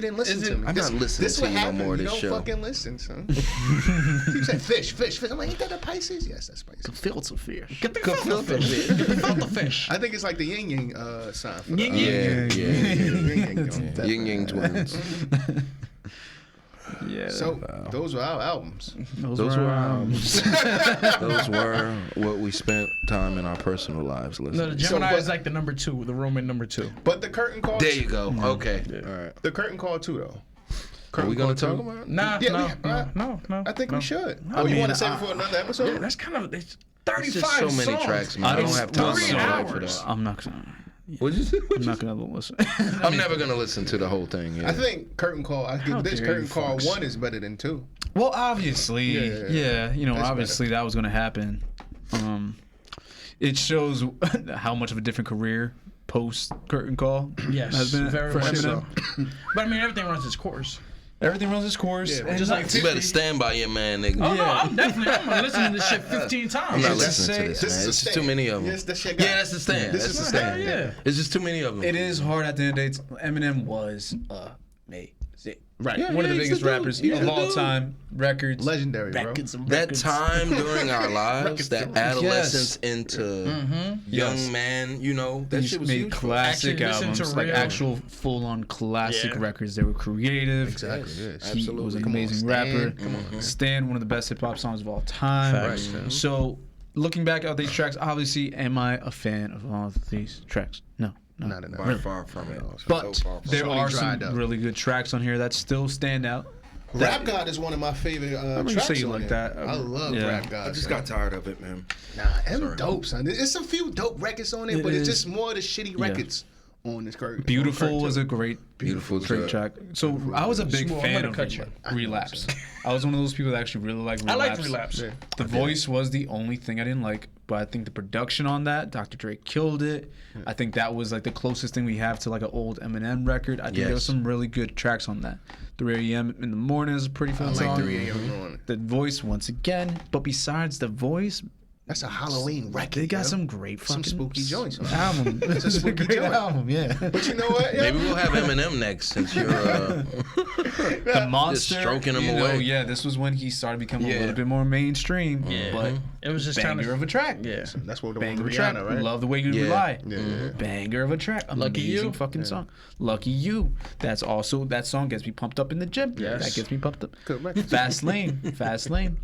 didn't listen Is to it- me. I'm not listening this to what you no happened. more You this don't show. fucking listen, son. You said fish. I'm like, ain't that a Pisces? Yes, that's Pisces. Filter fish. Get the filter fish. Get the filter fish. I think it's like the yin yang sign. For Yin the, yang. Yeah. Yin Yang twins. Yeah. So those were our albums. Those were albums. Those were what we spent time in our personal lives No, listening. the to. Gemini but- is like the number 2, the Roman number 2. But the curtain call. There you go. Okay. All right. The curtain call too, though. Are we gonna Curtain talk call, about it? Nah, Yeah, no. I think no. we should. I Oh, you mean, want to save it for another episode? Yeah, that's kind of it's It's 35 just so many songs. tracks, man. I I don't don't- have time 3 for hours. that. I'm not gonna. What'd you say? I'm not gonna listen. I'm never gonna listen to the whole thing. Yeah. I think curtain call. I How think this dare curtain you, call folks. 1 is better than 2. Well, obviously, yeah. You know, That's obviously that was gonna happen. It shows how much of a different career post curtain call Yes, has been very for much Eminem. so. But I mean, everything runs its course. Everything runs its course. Yeah, and Just like you better 50. stand by your man, nigga. Oh no, Yeah. I'm gonna listen to this shit 15 times. I'm not It's listening to say- this, This man. is a It's just stand. too many of them. Yes, that's your guy. Yeah, that's the stand. This That's is the the stand. stand. Yeah. It's just too many of them. It is hard at the end of the day. Eminem was amazing. Right. Yeah, One of the he's biggest the dude. rappers He's of the all dude. time. Records. Legendary, bro. That time during our lives, that adolescence into young man, you know, that He shit was made huge. classic Actually listen to albums, like real- actual full-on classic Yeah. records. They were creative. Exactly. Yes. He was an Come on, amazing Stan. rapper. Come on. Stan, one of the best hip hop songs of all time. Facts. So, looking back at these tracks, obviously, am I a fan of all of these tracks? No. Not enough. By far from it. But So far from there it. are dried some up. really good tracks on here that still stand out. Rap God is one of my favorite remember you tracks say you on like there. that. I love Yeah. Rap God. I just son. got tired of it, man. Nah, them dope, son. There's some few dope records on it, It but it's is. just more of the shitty records on this curtain. Beautiful was a great Beautiful track. So I was a big Smooth, I'm fan gonna of cut you. Relapse. I was one of those people that actually really liked I Relapse. like Relapse. Yeah. The voice was the only thing I didn't like, but I think the production on that, Dr. Dre killed it. I think that was like the closest thing we have to like an old Eminem record. I think there was Yes. some really good tracks on that. 3 a.m. in the morning is a pretty I fun like song. 3 a.m. on it. The voice once again, but besides the voice, That's a Halloween record. They got yo. some great fucking spooky joints. album. It's a spooky great joint. album, yeah. But you know what? yo? Maybe we'll have Eminem next since you're The Monster, stroking him you know, away. yeah, this was when he started becoming Yeah. a little bit more mainstream. Yeah. But It was just kind banger of a track. Yeah. That's what the one Banger of with a track. Rihanna, right? Love the way you Yeah. rely. Yeah. Banger of a track. Lucky Amazing You. fucking song. Lucky You. That's also, that song gets me pumped up in the gym. Yes. That gets me pumped up. Good record. Fast Lane. Fast Lane.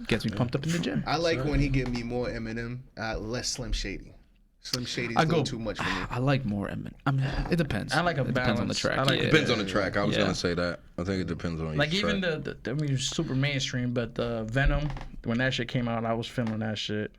Gets me pumped up in the gym. I like when he give me more Eminem, less Slim Shady. Slim Shady's I a go little too much for me. I like more Eminem. It depends. I like a It depends on the balance. track. I like- yeah. Depends on the track. I was Yeah. gonna say that. I think it depends on Like each even track. I mean, it was super mainstream, but the Venom, when that shit came out, I was feeling that shit.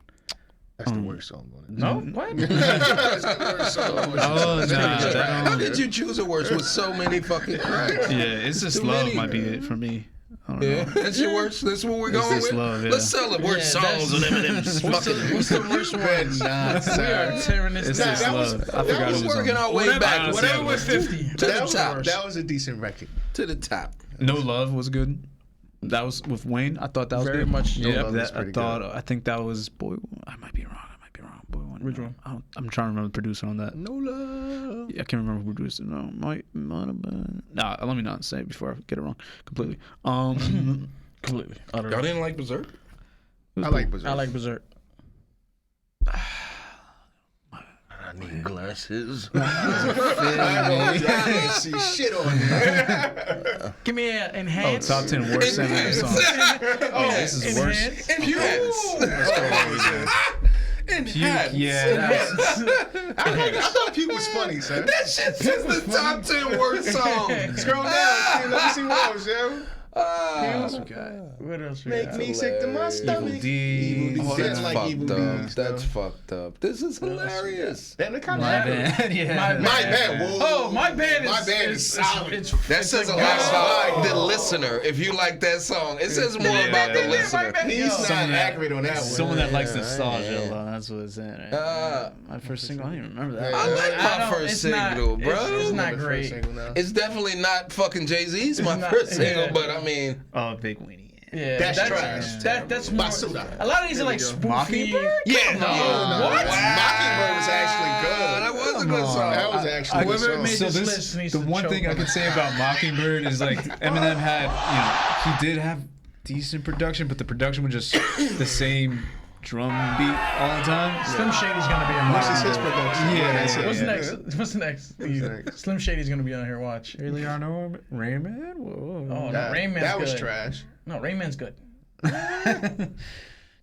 That's the worst song on it. No, what? That's the worst song on it. Oh, nah. How did you choose a worst with so many fucking cracks? Yeah, it's just Too love many. might be it for me. I don't Yeah, know. that's your worst. That's what we're going It's with. love, yeah. Let's celebrate Yeah, songs on Eminem's What's fucking. the worst one? Nah, We sir. are tearing this It's down. just that was- love. I that forgot was who was working on. our way back. Whatever with 50. To the That was, top. that was a decent record. To the top. No Love was good. That was with Wayne. I thought that was Very good. much No Yeah, Love was I pretty thought. good. I think that was Boy. I might be wrong. Boy One. Which one? I'm trying to remember the producer on that. No love. Yeah, I can't remember who produced it. No, might have been. Nah, let me not say it before I get it wrong completely. Completely. Y'all didn't like Berserk? I like Berserk. I like Berserk. I need glasses. I can't see shit on there. Give me an Oh, enhanced. top 10 worst Eminem songs. Oh, this is worse. enhanced. Enhance. Yeah, that's, I thought Pete was funny, son. That shit says the top 10 worst songs. Scroll down. See, let me see what else, yo. What else? we Make got? me sick to my stomach. Deeds. Evil Oh, Deeds. that's Like fucked Evil up. Deeds, That's though. fucked up. This is hilarious. Damn, they kind of My have it. bad. Yeah. My bad. Whoa. Oh, my band is My band is solid. That says a lot about the listener. If you like that song, it says more about the listener. He's not Someone that- accurate on that one. Someone that likes Yeah, nostalgia, that's what it's saying. Right? My first single, I don't even remember that. I like I my don't- first it's not- single, bro. It's not First great. single now. It's definitely not fucking Jay-Z's my not- first single, yeah. but I mean, Oh, Big Weenie. Yeah, That's trash. That's more. Basuda. A lot of these are like There we spoofy. Mockingbird? yeah, no. What? Mockingbird was actually good. That was a good song. That was actually a good Whoever song. made So this this, list needs the to one choke thing I on could it. say about Mockingbird is like Eminem had, he did have decent production, but the production was just the same drum beat all the time. Slim Shady's gonna be on. This is his production. Yeah, that's it. What's Yeah. next? What's next? next? Slim Shady's gonna be on here. Watch. Really, Arno Raymond? Whoa. Oh, no, That, Rain Man's that was good. trash. No, Rain Man's good.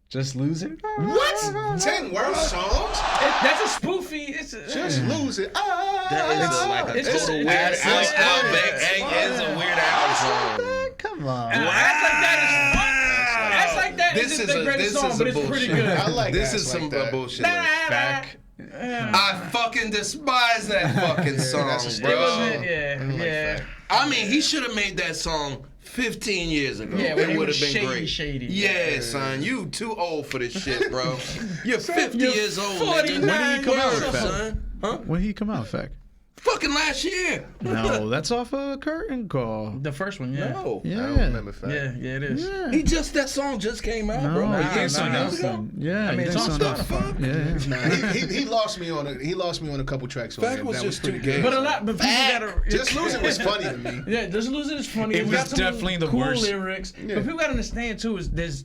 Just lose it. What? 10 worst songs? That's a spoofy. It's a, Just lose it. That is like a it's just- total weird it's Al just- It's a Weird Al song. Come on. Acts like that is fun. Acts like that This isn't is the a greatest this song, is but a it's pretty bullshit. good. I like This acts is some like that. bullshit. Back. I fucking despise that fucking song, that's a It was bro. it, yeah. I mean, he should have made that song 15 years ago. Yeah, when he it would was have been great. shady. Yeah, son, you too old for this shit, bro. You're 50 You're years old, 49 nigga. When did he come out, years old. son? Huh? When he come out, Fact? Fucking last year. No, that's off a curtain call. The first one, yeah. No. I Yeah. don't remember fact. Yeah, it is. Yeah. That song just came out, No, bro. he Like, did years something ago. else. Yeah, I mean, he it's did on something Spotify. else. Yeah. Nah, he lost me on a couple tracks on Fact there. was That just pretty too good. gay. But a lot, but people gotta Just Lose It was funny to me. Yeah, Just Lose It is funny. It It's was got some definitely the cool worst. lyrics. Yeah. But people gotta understand too is there's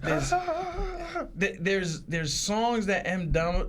songs that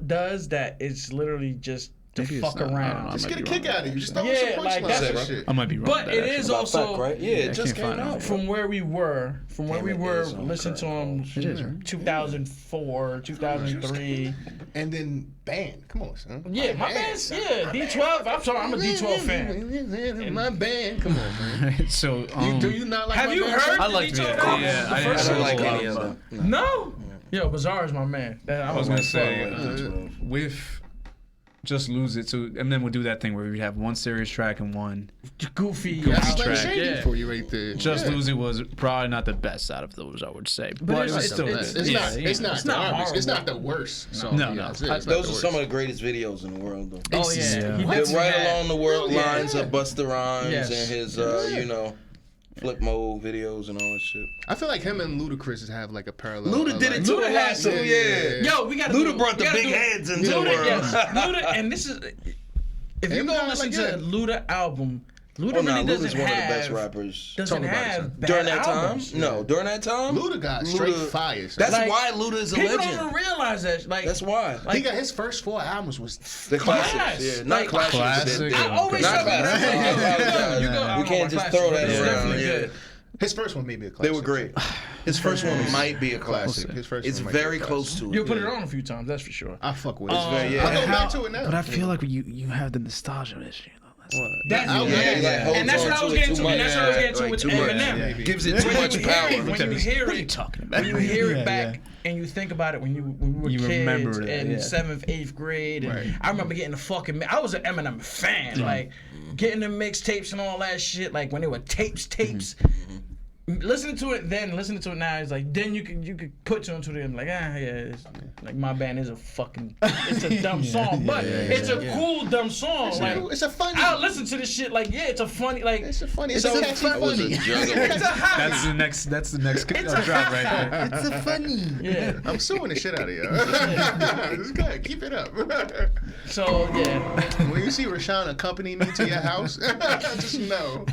does that it's literally just to Maybe it's fuck not. I don't know. around. Just might get a be kick wrong. out of you. Just throw Yeah, some like punchlines that's- and shit. I might be wrong. But with that, it is actually. also Fact, right? Yeah, it just can't came find out. it. from where we were, is on listening to him It is, right? 2004, 2003. And then band. Come on, son. Yeah, my band's D12. I'm sorry, I'm a D12 fan. My band. Come on, man. So, Do you not like Have my you band? heard I the like D12 it. album? Yeah, The I first I don't one? like any of them. No. Yo, Bizarre is my man. I was gonna say with Just Lose It. So Eminem would do that thing where we'd have one serious track and one. Goofy. That's track, Slim Shady yeah. for you right there. Just Yeah. Lose It was probably not the best out of those, I would say. But it's- it's still it's- that. It's Yeah, not. yeah. It's not. It's the not garbage. It's not horrible. the worst song. No, he no. has. It's not Those the are some of worst. the greatest videos in the world, though. Oh yeah. Yeah. He They're did some right bad- along the world Yeah. lines of Busta Rhymes Yes. and his, you know, flip mode videos and all that shit. I feel like him and Ludacris have like a parallel. Luda did it too a lot too, yeah. Yo, we got Luda brought the big heads into the world. Yes, Luda, and this is if you go listen to Luda album, Luda really doesn't Luda's one of the best have rappers. doesn't have bad during that albums. time. No, during that time, Luda got straight fire. son. That's Like, why Luda is a People legend. don't realize that. Like That's why. He got his first 4 albums was The classics, Yes. yeah, not Like, classics. classic. I always Not say classics. you go. We can't just throw that around. Yeah, his first one, may be a classic. they were great. His first one might be a classic. His first It's one might be a very classic. close to it. You'll put it on a few times. That's for sure. I fuck with it. yeah. I go back to it now. But I feel like you have the nostalgia of this shit. That's Yeah, and that's what I was getting to. And that's what I was getting to with Eminem. Like, gives it too much power. When you hear What are you it, talking about? when you hear Yeah, it back yeah. and you think about it when we were You kids remember that, in yeah. 7th, 8th grade, and I remember getting the fucking. I was an Eminem fan, like getting the mixtapes and all that shit. Like when they were tapes. Listening to it then, listening to it now, it's like then you could put two and two together, like it's, like my band is a fucking, it's a dumb song, but it's a cool dumb song. Like It's a funny. I'll listen to this shit, like it's a funny, like It's a funny. It's So a catchy That was a funny. juggle. it's a hobby. That's the next drop right there. It's a funny. Yeah. I'm suing the shit out of you. It's good. Keep it up. So yeah, When you see Rashawn accompany me to your house, just know.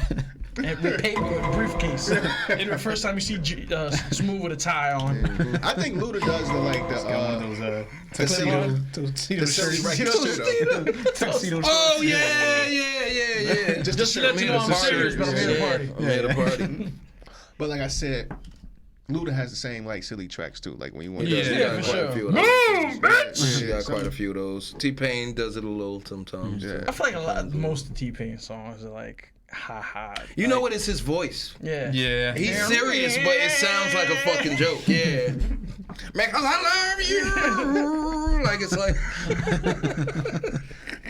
and we paid with a briefcase. And the first time you see Smooth with a tie on. I think Luda does the Tuxedo shirts. Tuxedo Oh yeah. Just to let you know I'm serious, but I'm here to party. Made a party. But like I said, Luda has the same like silly tracks too. Like when you want. Yeah, to he got for quite sure. a few of those. bitch. He got quite a few of those. T-Pain does it a little sometimes. Yeah. I feel like most of T-Pain songs are like ha ha. You know what? It's his voice. Yeah. Yeah. He's serious, but it sounds like a fucking joke. Yeah. Man, 'cause I love you. Like it's like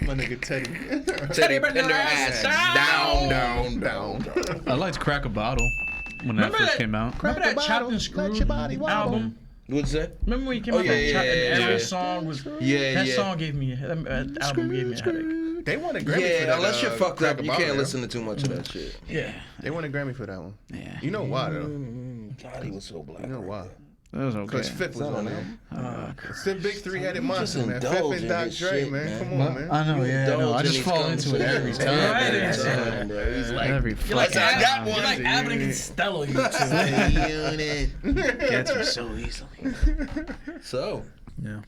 My nigga Teddy. Teddy Pendergrass. Down. I liked Crack a Bottle when that Remember first that- came out. Remember that Chopped and Let your body Screwed wobble. album? What's that? Remember when he came Oh, out yeah, with Chopped yeah, and every yeah. song was Yeah, that yeah. song gave me that album gave me a headache. They won a Grammy for Yeah, that. unless you're fucked Crack up, a you Bottle, can't yo. listen to too much of that shit. Yeah. They won a Grammy for that one. Yeah. You know why though? God, he was so black. You know why? That was okay. Because Fifth was on there. It's the big three-headed monster, man. Fifth indulge and in Dr. this Dre, shit, man. man. Come on, man. I know, yeah, no, I Indulge in just these fall into it every conversations. time. Right. Time, bro. He's like, Every You're like, I got one. You're like Abbott and Costello, you two. gets me so easily. So, Yeah.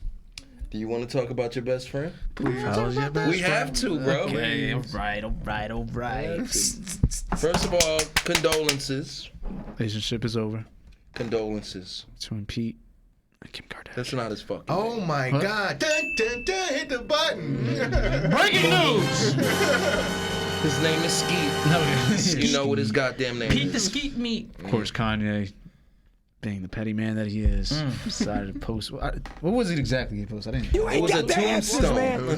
do you want to talk about your best friend? How was your best We have to, bro. Okay, all right. First of all, condolences. Relationship is over Condolences. between Pete and Kim Kardashian. That's not his fucking Oh name. my God. Dun, dun, dun, hit the button. Breaking news. His name is Skeet. You know what his goddamn name Pete is. the Skeet Meat. Of course, Kanye, being the petty man that he is, decided to post. What was it exactly he posted? I didn't. It was a tombstone.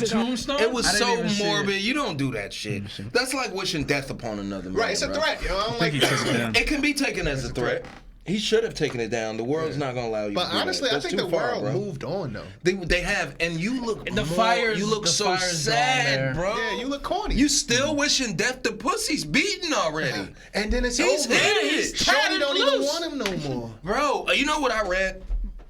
Tombstone. It was I didn't so even see it. morbid. You don't do that shit. That's like wishing death upon another man. Right, it's a bro. threat, yo. I don't I like think he that. took it down. It can be taken as a threat. He should have taken it down. The world's not gonna allow you. But to do honestly, that. I That's think too the far, world bro. moved on, though. They have, and you look. The more, fire's- You look the so fire's gone sad, there. bro. Yeah, you look corny. You still wishing death to pussy's beaten already, And then it's He's over. hit it. Shorty don't even loose. want him no more. bro. You know what I read?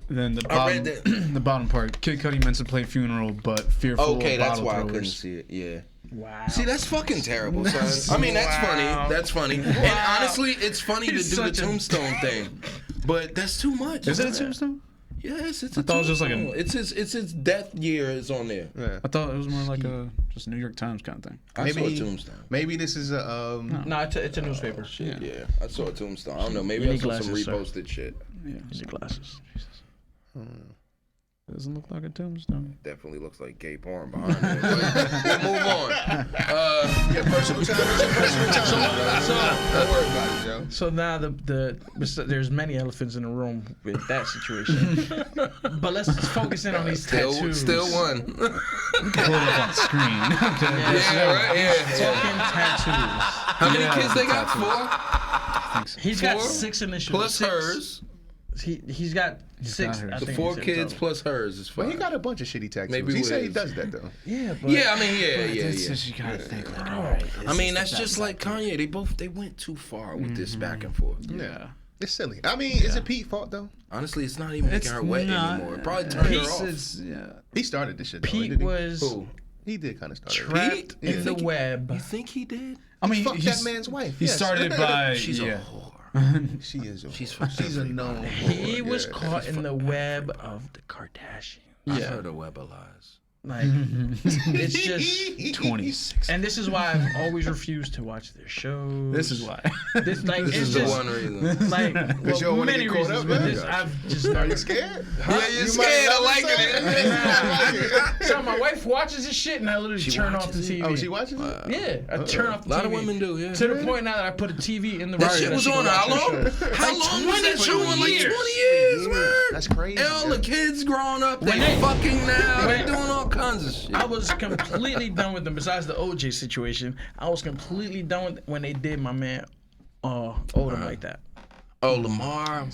Then the I read bottom, the bottom part. Kid Cudi meant to play funeral, but fearful Okay, of that's bottle why I throwers. couldn't see it. Yeah. Wow. See, that's fucking terrible, son. I mean, that's funny. That's funny. And honestly, it's funny He's to do the such a- tombstone thing, but that's too much. Is it a tombstone? Yes, it's I a thought it was just like a- tombstone. It's his death year is on there. Yeah. I thought it was more like a just New York Times kind of thing. I saw a Maybe- tombstone. Maybe this is a No, it's a newspaper. Yeah, I saw a tombstone. I don't know. Maybe You I need saw some glasses, sir. reposted shit. Yeah, Use your glasses. doesn't look like a tombstone. Definitely looks like gay porn behind it. But we'll move on. your personal time. It's your personal time. Don't worry about it, Joe. So now there's many elephants in the room with that situation. But let's just focus in on these tattoos. Still one. Pull it up on screen. Okay. Yeah, right. Yeah. Fucking tattoos. How many kids they got? 4 He's got Four 6 initials. plus Six. hers. He's got six. hers. I The think 4 he said kids total. plus hers is But fine. he got a bunch of shitty tattoos. Maybe He said he Wiz. does that though. Yeah, but Yeah, I mean, yeah. It's just, you gotta think like, all right. I mean, that's just like Kanye. They went too far with this back and forth. Yeah. It's silly. I mean, is it Pete's fault though? Honestly, it's not even making her wet not- anymore. It probably turned her It's- off. it's- yeah. He started this shit. Though, Pete didn't he? was Who? He did kind of start it. trapped You in the think- web. You think he did? I mean, Fuck he's- that man's wife. He yes. started by She's a yeah. whore. She is. She's She's a known. He whore, was yeah. caught in the web of the Kardashians. I've heard of web of lies. Like, it's just 26. And this is why I've always refused to watch their shows. This is why. This like This it's is the just one reason. like you well, don't wanna many get caught reasons, up, but man. this I've just Are you scared? Yeah, you're You scared might of liking it. So my wife watches this shit and I literally turn off the watches TV. Oh, she watches it? Yeah, I turn off the TV. A lot of women do, yeah. To the point now that I put a TV in the That room shit that was she on can how watch her long? show. How long was that show on? Like 20 years, man. That's crazy. And all the kids growing up, When they they- fucking now. They when- doing all kinds of shit. I was completely done with them. Besides the OJ situation, I was completely done with when they did my man Odom like that. Oh, Lamar.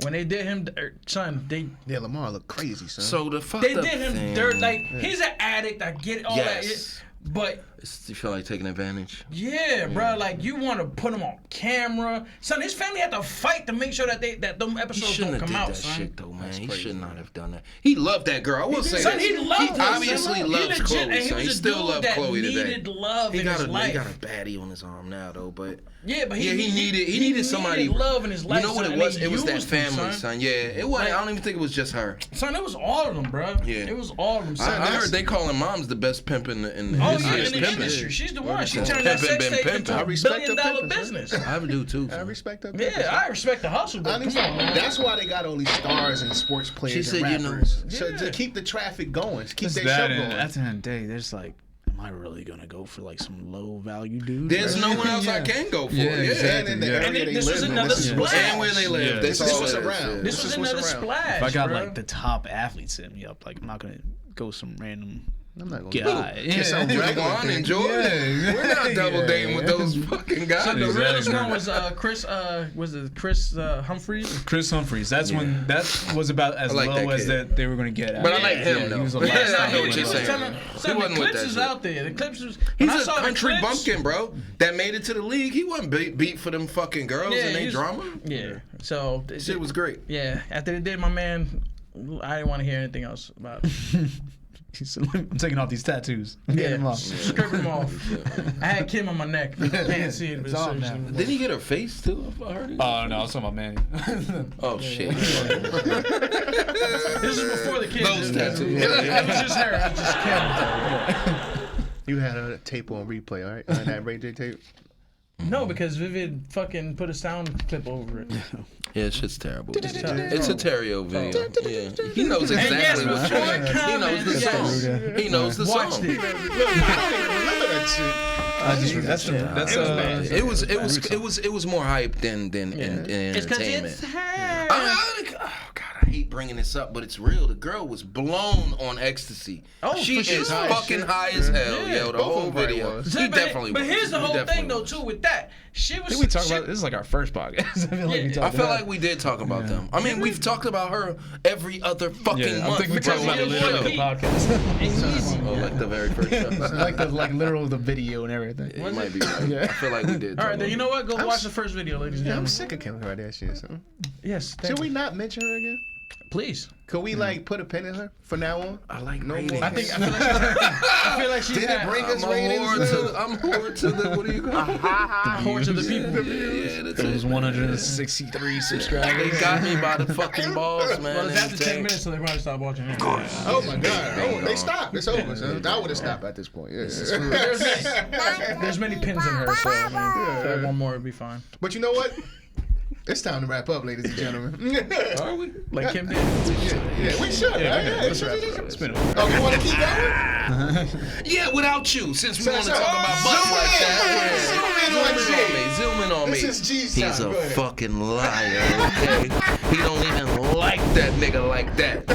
When they did him, son, they Yeah, Lamar look crazy, son. So the fucked they up did him thing, dirt. Like he's an addict. I get it, all Yes. that. But You feel like taking advantage. yeah, bro, like you want to put him on camera. Son, his family had to fight to make sure that them He episodes shouldn't don't have come did out, that son. shit though, man. He should not have done that. He loved that girl. I will say Son, that. he loved her. obviously son. loves he legit, Chloe. and he son. was He a still dude loves that Chloe today. needed love He in got his a life. he got a baddie on his arm now though, but Yeah, but he needed somebody. love in his life. You know what son, it and was? they It was that used him, family, son. Yeah, it was. Like- I don't even think it was just her. Son, it was all of them, bro. Yeah. It was all of them. Son. I heard they calling moms the best pimp in the Oh yeah, history. in the Pimping. industry, she's the one. She Pimping turned that been sex tape pimping. into I a respect the billion-dollar pimping, son. business. I would do too. I respect that. Yeah, I respect the hustle, but Honestly, come on, man. that's why they got all these stars and sports players She and said, you know, rappers. So Yeah. to keep the traffic going, to keep It's their that, show and going. at the end of the day, there's like, am I really gonna go for like some low value dude? There's no one else I Yeah. can go for. Yeah, Yeah, exactly. And in the Yeah. area And they this was live in, another this is what's- splash. And where they live. Yeah. That's This all was it is. around. Yeah. This This was is what's another around. splash. If I got bro. like the top athletes hit me up, like I'm not gonna go some random I'm not gonna guy. Get some Yeah. regular Juwan thing. and Jordan. Yeah. We're not double Yeah. dating with those fucking guys. So the Exactly. realest one was Chris Humphries. Chris Humphries. That's when that was about as I like low that as kid. that they were gonna get at. But I like him, he though. was a Yeah, lot I know stronger what than you're that. saying. Son, He wasn't the with clips that is shit. out there. The clips was. when I He's a saw the country clips- bumpkin, bro. That made it to the league. He wasn't beat for them fucking girls Yeah, and they he's- drama. Yeah. So Shit was great. Yeah. After they did, my man, I didn't want to hear anything else about it. He said, I'm taking off these tattoos. I'm getting them Yeah, off. strip them off. I had Kim on my neck. You can't see it, but It's on now. seriously. Didn't he get her face too? I heard it. Oh no, I was talking about Manny. Oh shit. This is before the kids. Those tattoos. It was just her. It was just Kim. You had a tape on replay, all right? That Ray J tape. No, because Vivid fucking put a sound clip over it. Yeah, shit's terrible. It's a Terrio video. Yeah, he knows And guess exactly what? what. Four He knows the comments. song. He knows the Watched song. it. Look, I don't even remember that shit. It was more hype than It's because entertainment. it's her. Oh God, I hate bringing this up, but it's real. The girl was blown on ecstasy. Oh, she for is sure. fucking high as hell, Yeah. yo. The Both of whole them probably video. was. He But- definitely But was. here's the He whole definitely thing, though, was. too, with that. She was. I think we talked about this is like our first podcast. I feel like we talked I feel about like we did talk about them. I mean, we've talked about her every other fucking yeah, I month. think we talked about it Because literally he on was the podcast. Easy. Oh, like the very first show. like the literal the video and everything. You might be right. I feel like we did. All talk right, then about you know what? Go watch the first video, ladies and Yeah, I'm gentlemen. sick of Kim Kardashian. So. Yes. thank Should you. we not mention her again? Please. Could we like put a pin in her for now on? I like No ratings. more. I feel like she's Did it bring us I'm a ratings? whore to the what do you call it? whore to the people. Yeah, that's Those it. 163 subscribers. They got me by the fucking balls, man. Well, it's after 10 Entertain- minutes, so they probably stop watching it. Oh my God! Oh, they stopped. It's over. So I would have stopped at this point. Yeah. There's many pins in her, so I mean, if I had one more, it'd be fine. But you know what? It's time to wrap up, ladies and gentlemen. Are we? Like Kim did. Yeah, we should. Right? Yeah, Let's wrap it up. It's been a while. Oh, you want to keep going? Yeah, without you, since we So- want to so- talk about butts like that. Zoom in on Zoom in on me. This is G's He's time. a Go ahead. fucking liar, okay? He don't even like that nigga like that.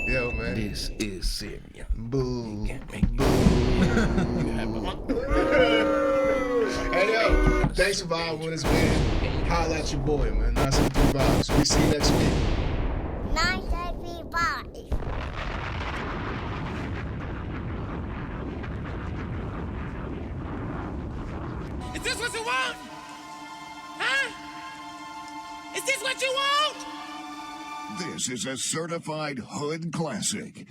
Yo, man. This is serious. Boo. Can't make Hey, yo. Thanks for vibing with us, man. Holla at your boy, man. 973 Vibes. We see you next week. 975. Is this what you want? Huh? Is this what you want? This is a certified hood classic.